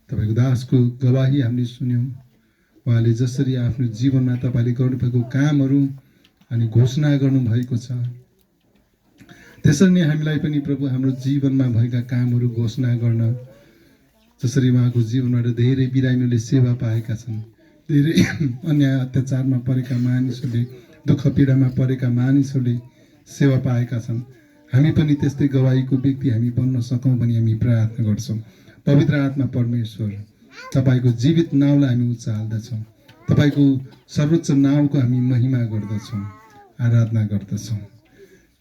तपाईँको दासको गवाही हामीले सुन्यौँ। उहाँले जसरी आफ्नो जीवनमा तपाईँले गर्नुभएको कामहरू अनि घोषणा गर्नुभएको छ, त्यसरी नै हामीलाई पनि प्रभु हाम्रो जीवनमा भएका कामहरू घोषणा गर्न, जसरी उहाँको जीवनबाट धेरै बिरामीहरूले सेवा पाएका छन्, धेरै अन्याय अत्याचारमा परेका मानिसहरूले दुःख पीडामा परेका मानिसहरूले सेवा पाएका छन्। हामी पनि त्यस्तै गवाईको व्यक्ति हामी बन्न सकौँ भनी हामी प्रार्थना गर्छौँ। पवित्र आत्मा परमेश्वर, तपाईँको जीवित नाउँलाई हामी उच्च हाल्दछौँ। तपाईँको सर्वोच्च नाउँको हामी महिमा गर्दछौँ, आराधना गर्दछौँ।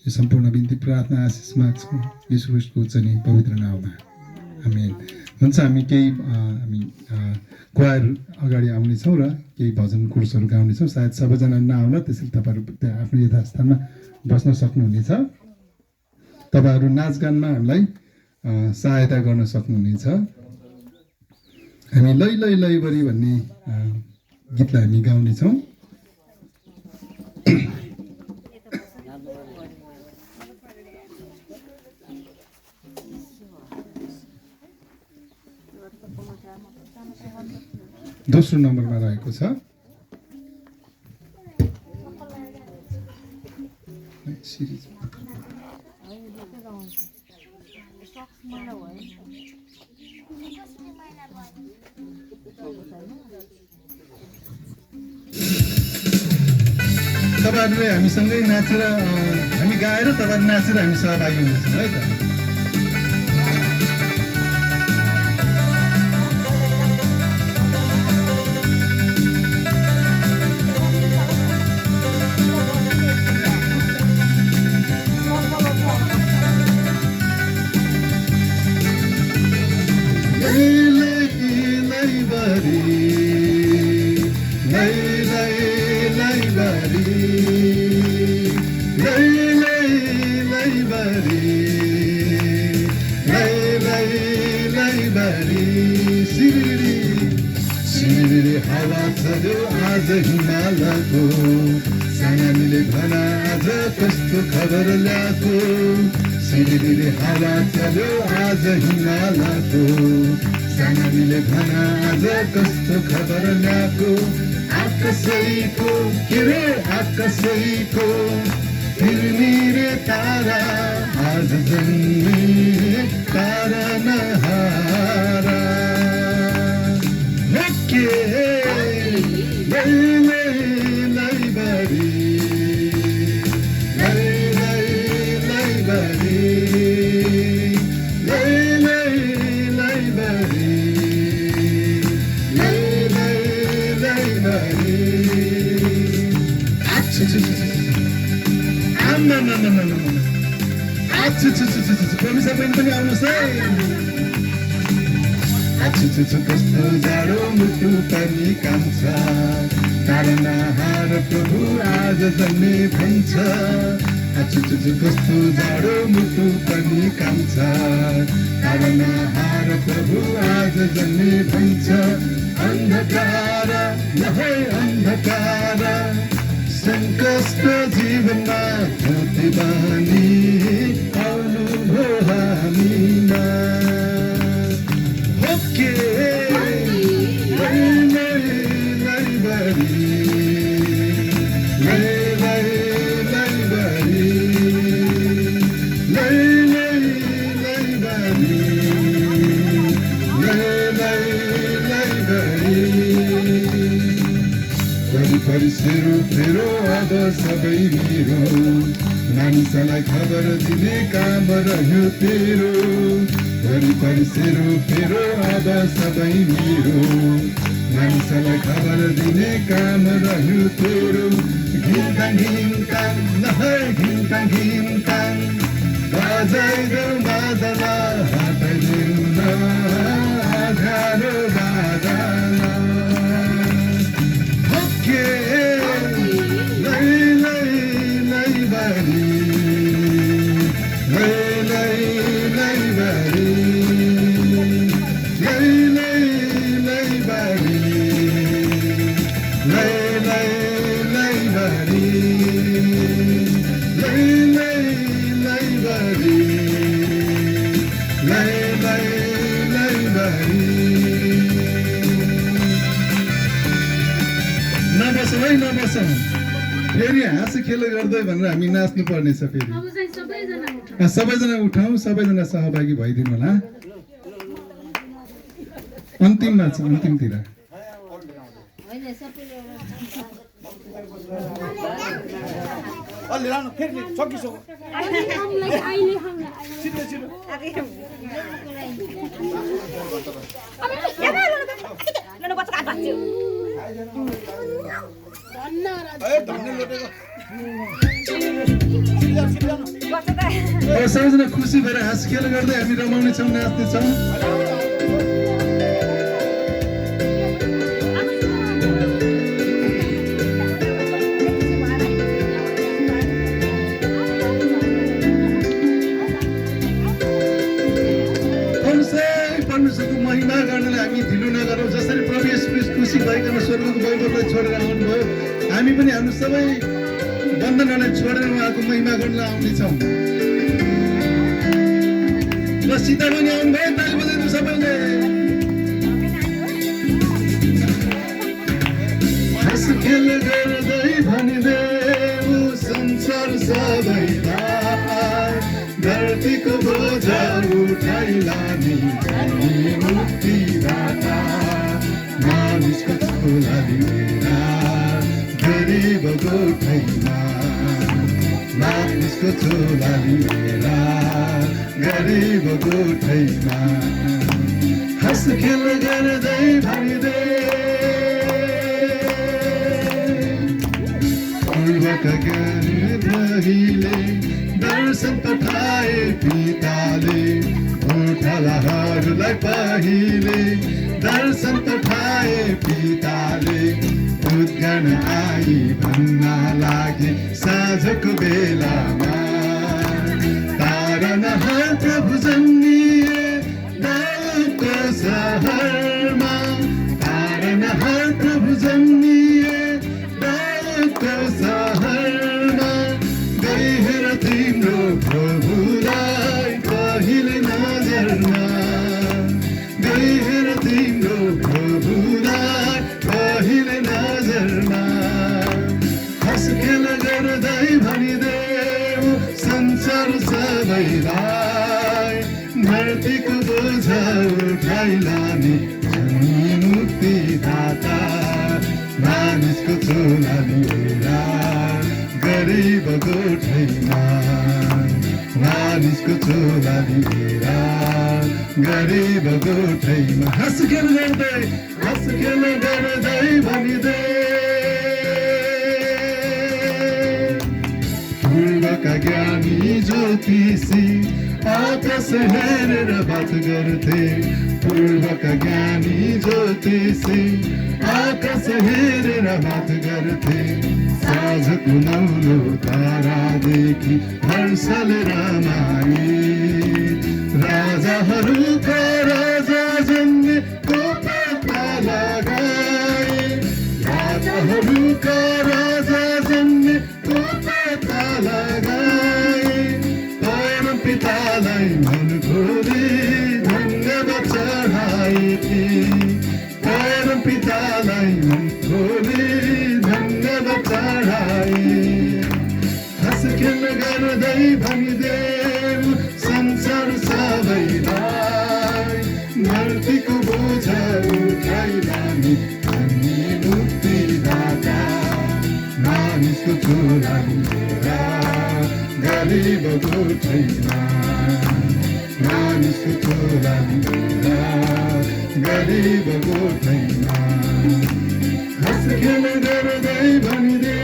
यो सम्पूर्ण बिन्ती प्रार्थना आशिष माग्छौँ यीशु ख्रीष्टको उच्च नि पवित्र नाउँमा, आमेन। हुन्छ, हामी केही क्वायर अगाडि आउनेछौँ र केही भजन कोर्सहरू गाउनेछौँ। सायद सबैजना नआउला, त्यसैले तपाईँहरू त्यहाँ आफ्नो यथास्थानमा बस्न सक्नुहुनेछ। तपाईँहरू नाचगानमा हामीलाई सहायता गर्न सक्नुहुनेछ। हामी लै लै लैबरी भन्ने गीतलाई हामी गाउनेछौँ। दोस्रो नम्बरमा रहेको छ। तपाईँहरूले हामीसँगै नाचेर हामी गाएर तपाईँहरू नाचेर हामी सहभागी हुन्छौँ है त। हावा चल्यो आज हिमालको, सानानीले भना आज कस्तो खबर ल्याएको। सिरिरिरी हावा चल्यो आज हिमालको, सानानीले भना आज कस्तो खबर ल्याएको। आकाशैको के रे आकाशैको फिर्मिरे तारा, आज जन्मे तारा नहारा। परमेश्वर पनि आउनुहोस् है। कस्तो जाडो मुटु पनि कान्छ, तारनहार प्रभु आज जन्मे भन्छ। कस्तो जाडो मुटु पनि कान्छ, तारनहार प्रभु आज जन्मे भन्छ। अन्धकार नभए अन्धकार सङ्कष्ट जीवनमा ज्योति बानी आउनु भो हामीमा। सेरो फेरो अब सबै मेरो, मानिसलाई खबर दिने काम रह्यो तेरो। वरिपरि सेरो फेरो अब सबै मेरो, मानिसलाई खबर दिने काम रह्यो तेरो। घिन्ताङ घिन्ताङ नभए घिन्ताङ घिन्ताङ, बजाइदेऊ बादला हटाइदेऊ न आधारो बादला। फेरि हाँस खेल गर्दै भनेर हामी नाच्नु पर्नेछ। फेरि सबैजना उठाउँ, सबैजना सहभागी भइदिनु होला। अन्तिममा छ, अन्तिमतिर अलि लानु फेरि सकिसक्यो छिटो छिटो धन्य लोटेको सबैजना खुसी भएर हाँस खेल गर्दै हामी रमाउनेछौँ नाच्नेछौँ परमेश्वरको महिमा गर्नलाई हामी ढिलो नगरौँ जसरी प्रभु येशू ख्रीष्ट खुसी भइकन स्वर्गको वैभवलाई छोडेर आउनुभयो हामी पनि हाम्रो सबै बन्धनहरूलाई छोडेर उहाँको महिमा गर्नलाई आउनेछौँ र सीता पनि आउनुभयो ताली बजाइदिनु सबैले हाँस खेल गर्दै भनिदेऊ संसार सबैलाई धरतीको बोझा उठाइलानी मुक्तिदाता मानिसको छोरा लिएरा गरिब गोठैमा मानिसको छोरा लिएरा गरिब गोठैमा हाँस खेल गर्दै भनिदे पूर्वका ज्ञानी रहिले दर्शन पठाए पिताले गोठालाहरूलाई पहिले दर्शन पठाए पिताले उद्गान आई भन्न लागे साँझको बेलामा तारनहार प्रभु जन्मिए दाउदको सहरमा तारनहार प्रभु जन्मिए दाउदको सहरमा गएर तिम्रो प्रभुलाई पहिले नजरमा गएर तिम्रो प्रभुलाई पहिले नजरमा हाँस खेल गर्दै भनिदेऊ संसार सबैलाई धरतीको बोझा उठाइलानी मुक्तिदाता मानिसको छोरा लिएर गरिब गोठैमा मानिसको छोरा लिएर गरिब गोठैमा हाँस खेल गर्दै भनिदे पूर्वका ज्ञानी ज्योतिषी आकाश हेरेर बात गर्थे पूर्वका ज्ञानी ज्योतिषी आकाश हेरेर बात गर्थे साँझको नौलो तारादेखि हर्षले रमाए राजाहरूका राजा जन्मेको पत्ता लगाए राजाहरूका राजा जन्मेको पत्ता लगाए परम पितालाई मन खोले धन्यवाद चढाए परम पितालाई मन खोले धन्यवाद चढाए हाँस खेल गर्दै भनिदेऊ संसार सबैलाई धरतीको बोझा उठाइलानी मुक्तिदाता मानिसको छोरा लिएर गरिब गोठैमा मानिसको छोरा लिएर गरिब गोठैमा हाँस खेल गर्दै भनिदे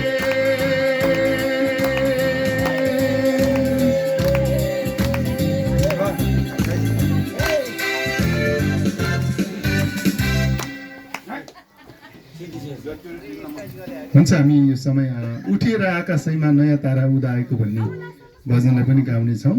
हुन्छ हामी यो समय उठेर आकाशैमा नयाँ तारा उदाएको भन्ने भजनलाई पनि गाउनेछौँ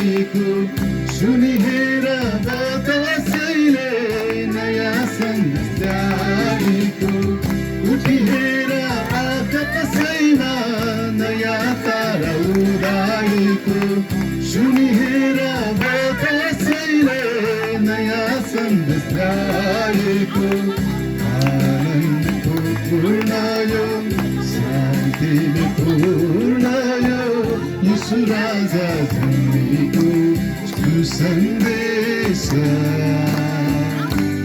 आएको सुनिहेर बतासैले नयाँ सन्देश ल्याएको उठिहेर आका कसैमा नयाँ तारा उदाएको सुनिहेर बतासैले नयाँ सन्देश ल्याएको आनन्दको पूर्ण यो शान्तिले पूर्ण यो यीशु राजा जन्मेको सुसन्देश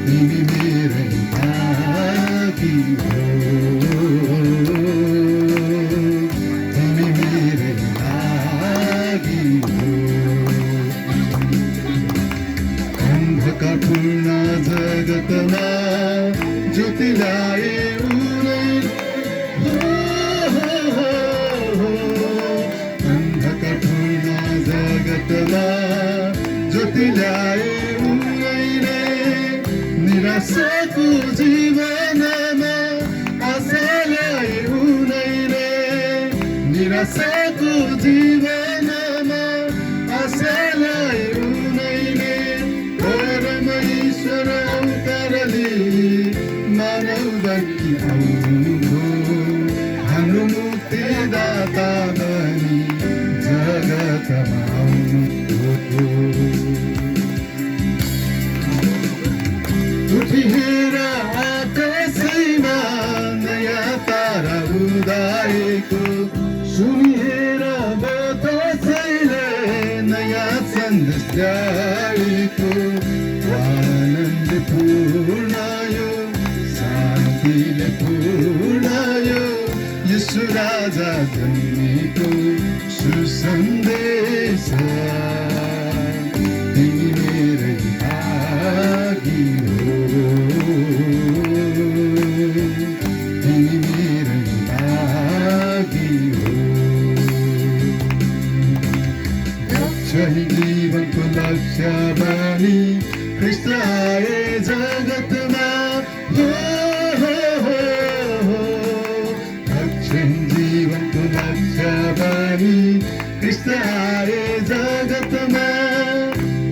तिमी मेरै लागि हो तिमी मेरै लागि हो अन्धकारपूर्ण जगतमा ज्योति ल्याए उनै अन्धकारपूर्ण जगतमा ज्योति ल्याए उनैले निराशाको जीवनमा आशा ल्याए उनैले निराशाको जीवनमा आशा ल्याए उनैले परमेश्वर अवतारले मानव बनी आउनुभयो हाम्रो मुक्तिदाता बनी जगतमा आउनुभयो उठिहेर आकाशैमा नयाँ तारा उदाएको सुनिहेर बतासैले नयाँ सन्देश ल्याएको आनन्दपूर्ण यो शान्तिले पूर्ण यो यीशु राजा जन्मेको सुसन्देश तिमी मेरै लागि हो तिमी मेरै लागि हो लक्ष्य जीवनको लक्ष्य बनी ख्रीष्ट आए जगतमा हो लक्ष्य जीवनको लक्ष्य बनी ख्रीष्ट आए जगतमा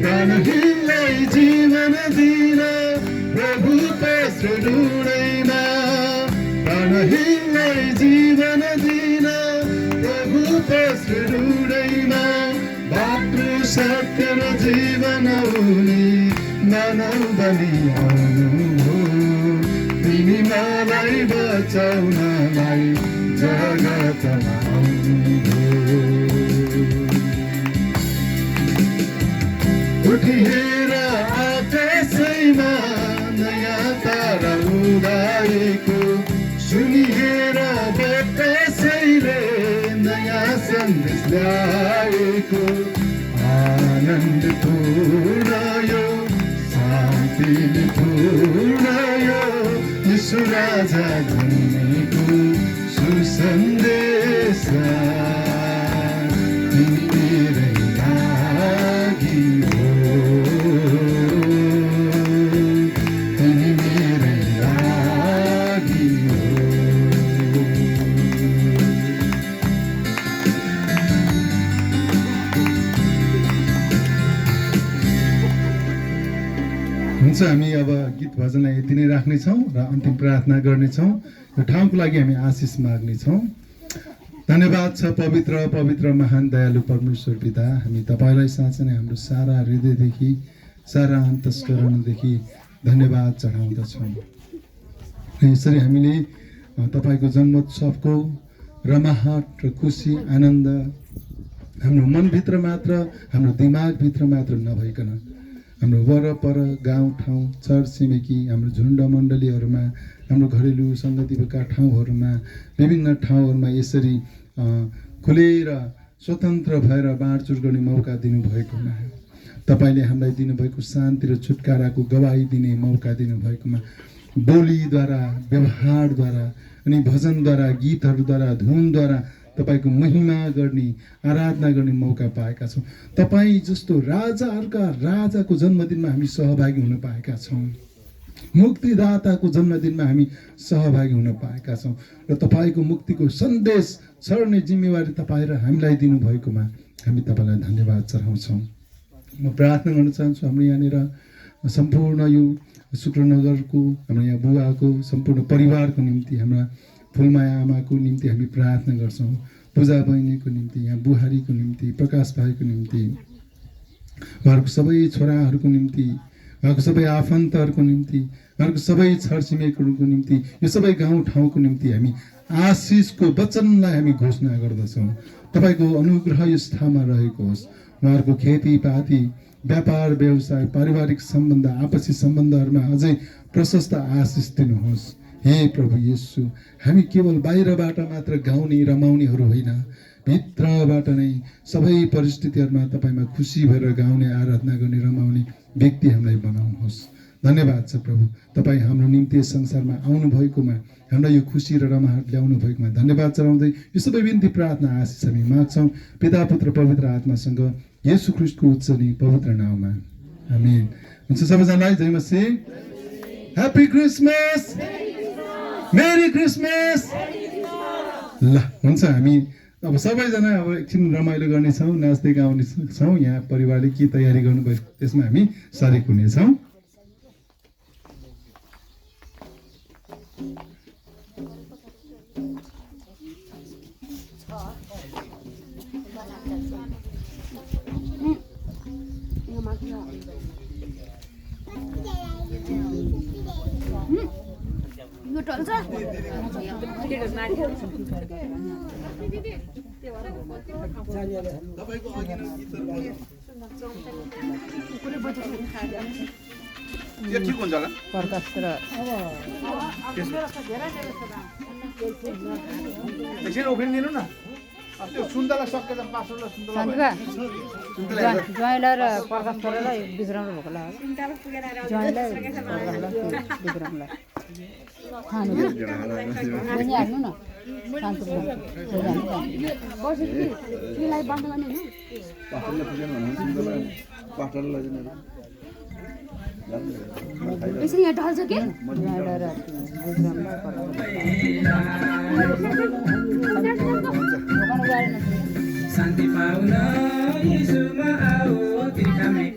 प्राणहीनलाई जीवन दिन प्रभु पस्रो डुँडैमा प्राणहीनलाई जीवन दिन प्रभु पस्रो डुँडैमा बाटो सत्य र जीवन हुने मानव बनी आउनुभयो तिमी मलाई बचाउनलाई जगतमा आउनुभयो उठिहेर आकाशैमा नयाँ तारा उदाएको सुनिहेर बतासैले नयाँ सन्देश ल्याएको आनन्दपूर्ण यो शान्तिले पूर्ण यो यीशु राजा जन्मेको सुसन्देश तिमी मेरै लागि हो तिमी मेरै लागि हो हुन्छ हामी अब गीत भजनलाई यति नै राख्नेछौँ र अन्तिम प्रार्थना गर्नेछौँ यो ठाउँको लागि हामी आशिष माग्नेछौँ धन्यवाद छ पवित्र पवित्र महान दयालु परमेश्वर पिता हामी तपाईँलाई साँच्चै नै हाम्रो सारा हृदयदेखि सारा अन्तस्करणदेखि धन्यवाद चढाउँदछौँ यसरी हामीले तपाईँको जन्मोत्सवको रमाहट र खुसी आनन्द हाम्रो मनभित्र मात्र हाम्रो दिमागभित्र मात्र नभइकन हाम्रो वरपर गाउँठाउँ चर छिमेकी हाम्रो झुन्ड मण्डलीहरूमा हाम्रो घरेलु सङ्गतिका ठाउँहरूमा विभिन्न ठाउँहरूमा यसरी खुलेर स्वतन्त्र भएर बाँडचुँड गर्ने मौका दिनुभएकोमा तपाईँले हामीलाई दिनुभएको शान्ति र छुटकाराको गवाही दिने मौका दिनुभएकोमा बोलीद्वारा व्यवहारद्वारा अनि भजनद्वारा गीतहरूद्वारा धुनद्वारा तपाईँको महिमा गर्ने आराधना गर्ने मौका पाएका छौँ तपाईँ जस्तो राजाहरूका राजाको जन्मदिनमा हामी सहभागी हुन पाएका छौँ मुक्तिदाताको जन्मदिनमा हामी सहभागी हुन पाएका छौँ र तपाईँको मुक्तिको सन्देश छर्ने जिम्मेवारी तपाईँ र हामीलाई दिनुभएकोमा हामी तपाईँलाई धन्यवाद चढाउँछौँ म प्रार्थना गर्न चाहन्छु हाम्रो यहाँनिर सम्पूर्ण यो शुक्रनगरको हाम्रो यहाँ बुवाको सम्पूर्ण परिवारको निम्ति हाम्रा फुलमाया आमाको निम्ति हामी प्रार्थना गर्छौँ। पूजा बहिनीको निम्ति, यहाँ बुहारीको निम्ति, प्रकाश भाइको निम्ति, उहाँहरूको सबै छोराहरूको निम्ति, उहाँको सबै आफन्तहरूको निम्ति, उहाँहरूको सबै छरछिमेकहरूको निम्ति, यो सबै गाउँठाउँको निम्ति हामी आशिषको वचनलाई हामी घोषणा गर्दछौँ। तपाईँको अनुग्रह यस ठाउँमा रहेको होस्। उहाँहरूको खेतीपाती, व्यापार व्यवसाय, पारिवारिक सम्बन्ध, आपसी सम्बन्धहरूमा अझै प्रशस्त आशिष दिनुहोस्। हे प्रभु येशू, हामी केवल बाहिरबाट मात्र गाउने रमाउनेहरू होइन, भित्रबाट नै सबै परिस्थितिहरूमा तपाईँमा खुसी भएर गाउने, आराधना गर्ने, रमाउने व्यक्ति हामीलाई बनाउनुहोस्। धन्यवाद छ प्रभु, तपाईँ हाम्रो निम्ति यस संसारमा आउनुभएकोमा, हामीलाई यो खुसी र रमाहट ल्याउनु भएकोमा धन्यवाद चढाउँदै यो सबै बिन्ती प्रार्थना आशिष हामी माग्छौँ पिता पुत्र पवित्र आत्मासँग येशू ख्रीष्टको उच्च नि पवित्र नाममा, आमेन। हुन्छ, सबैजनालाई जय मसीह, ह्याप्पी क्रिसमस, मेरी क्रिसमस। ल हुन्छ, हामी अब सबैजना अब एकछिन रमाइलो गर्नेछौँ, नाच्दै गाउनेछौँ। यहाँ परिवारले के तयारी गर्नुभयो त्यसमा हामी सरेक हुनेछौँ। यो ठिक हुन्छ होला। एकछिन उफ्रिदिनु न, त्यो सुन्तला सकेर पास्टरलाई सुन्तला ज्वाइँलाई र प्रकाश छोरालाई विश्रामलाई भएको लाग्यो। ज्वाइँलाई विश्रामलाई खानु हाल्नु न, यसरी यहाँ ढल्छ के शान्ति पाउन यीशुमा आओ तिर्खामे।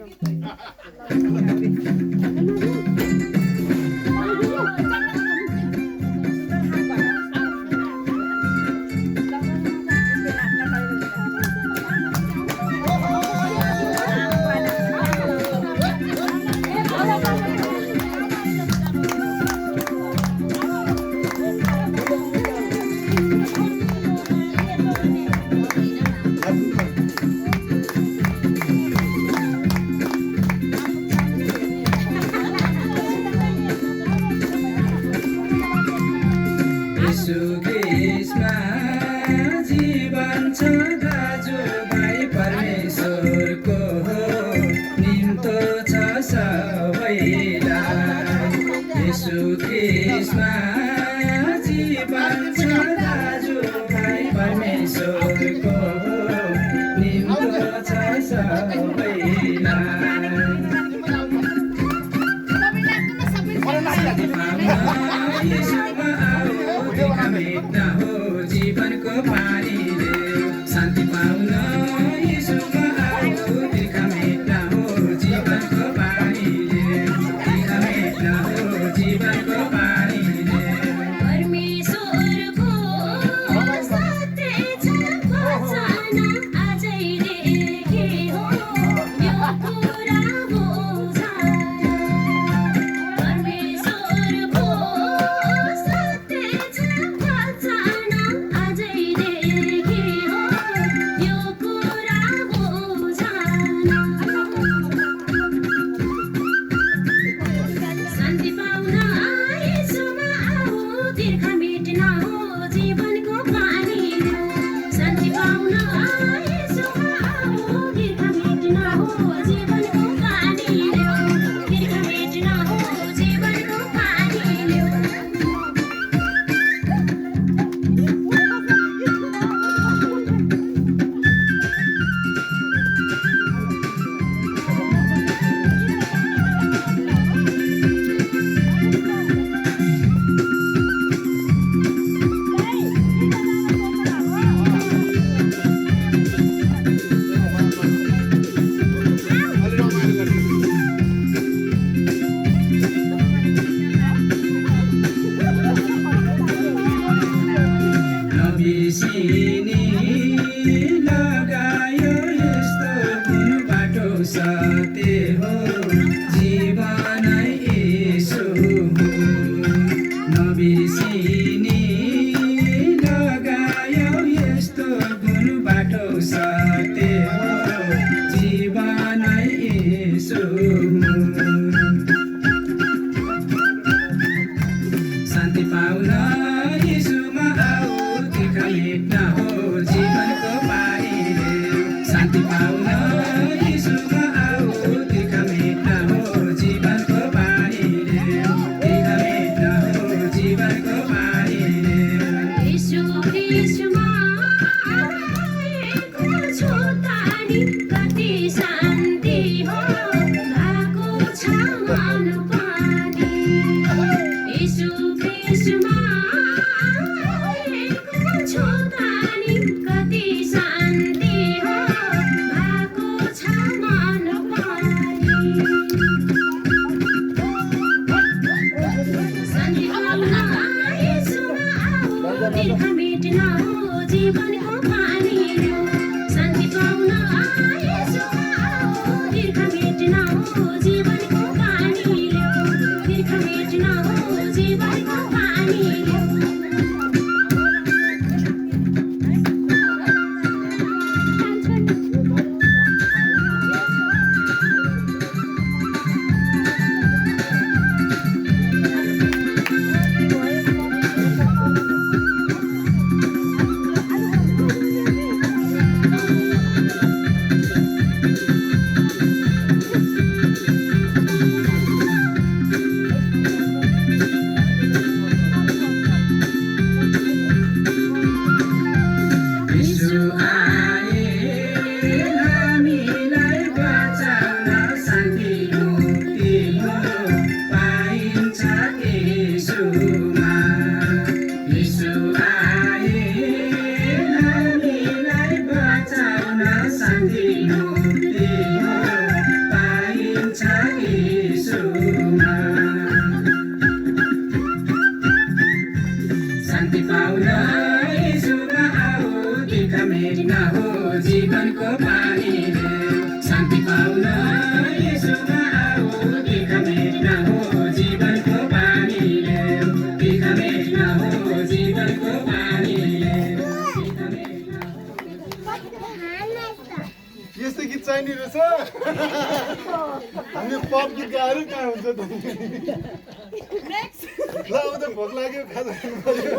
सत्य हो जीवनै यसो हो नबिर्सिने लगायो यस्तो गुण बाटो सत्य हो जीवनै यसो हो शान्ति पाउन यीशुमा आऊ तिर्खा मेट्न हो जीवनको पानीले शान्ति पाउन यीशुमा आऊ तिर्खा मेट्न हो जीवनको पानीले तिर्खा मेट्न हो जीवनको पानीले यीशु ख्रीष्टमा आएको छु तानी कति शान्ति हो भएको छ मन पानी यीशु ख्रीष्टमा आएको छु तानी कति शान्ति हो भएको छ मन पानी शान्ति पाउन यीशुमा आऊ तिर्खा मेट्न हो जीवनको पानी ल्याऊ शान्ति पाउन यीशुमा आऊ तिर्खा मेट्न हो जीवनको पानी ल्याऊ तिर्खा मेट्न हो जीवनको पानी ल्याऊ यीशु आए हामीलाई बचाउन शान्ति मुक्ति हो पाइन्छ यीशुमा यीशु आए हामीलाई बचाउन शान्ति मुक्ति हो पाइन्छ यीशुमा शान्ति पाउन यीशुमा आऊ तिर्खा मेट्न हो जीवनको पानीले शान्ति पाउन यीशुमा आऊ तिर्खा मेट्न हो जीवनको पानीले तिर्खा मेट्न हो जीवनको पानीले तिर्खा मेट्न यस्तो गीत चाहिने रहेछ हामी पप गीत गाएर कहाँ हुन्छ त ल अब त भोक लाग्यो खाजा खानु पर्यो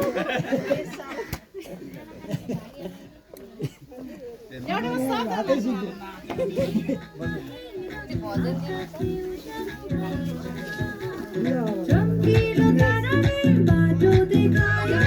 चम्किलो ताराले बाटो देखायो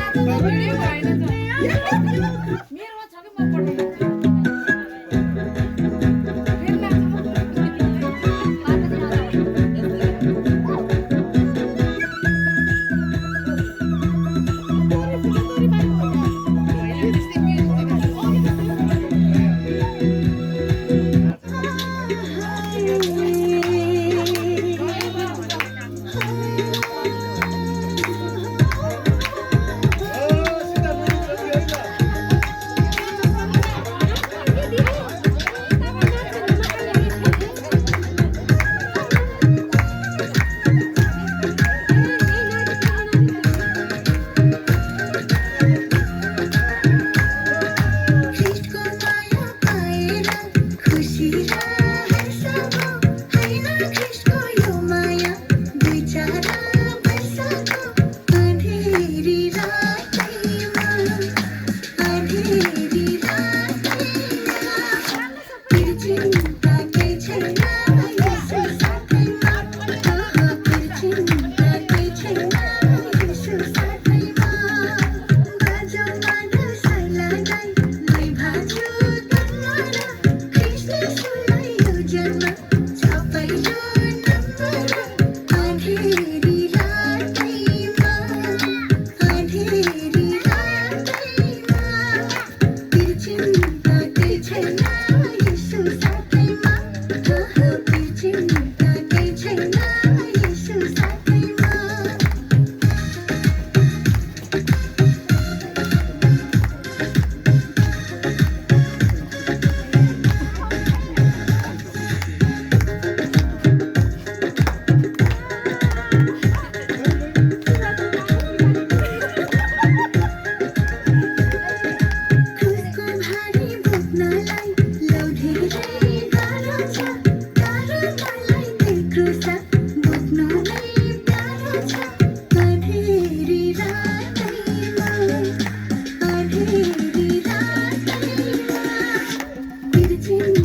चिन्न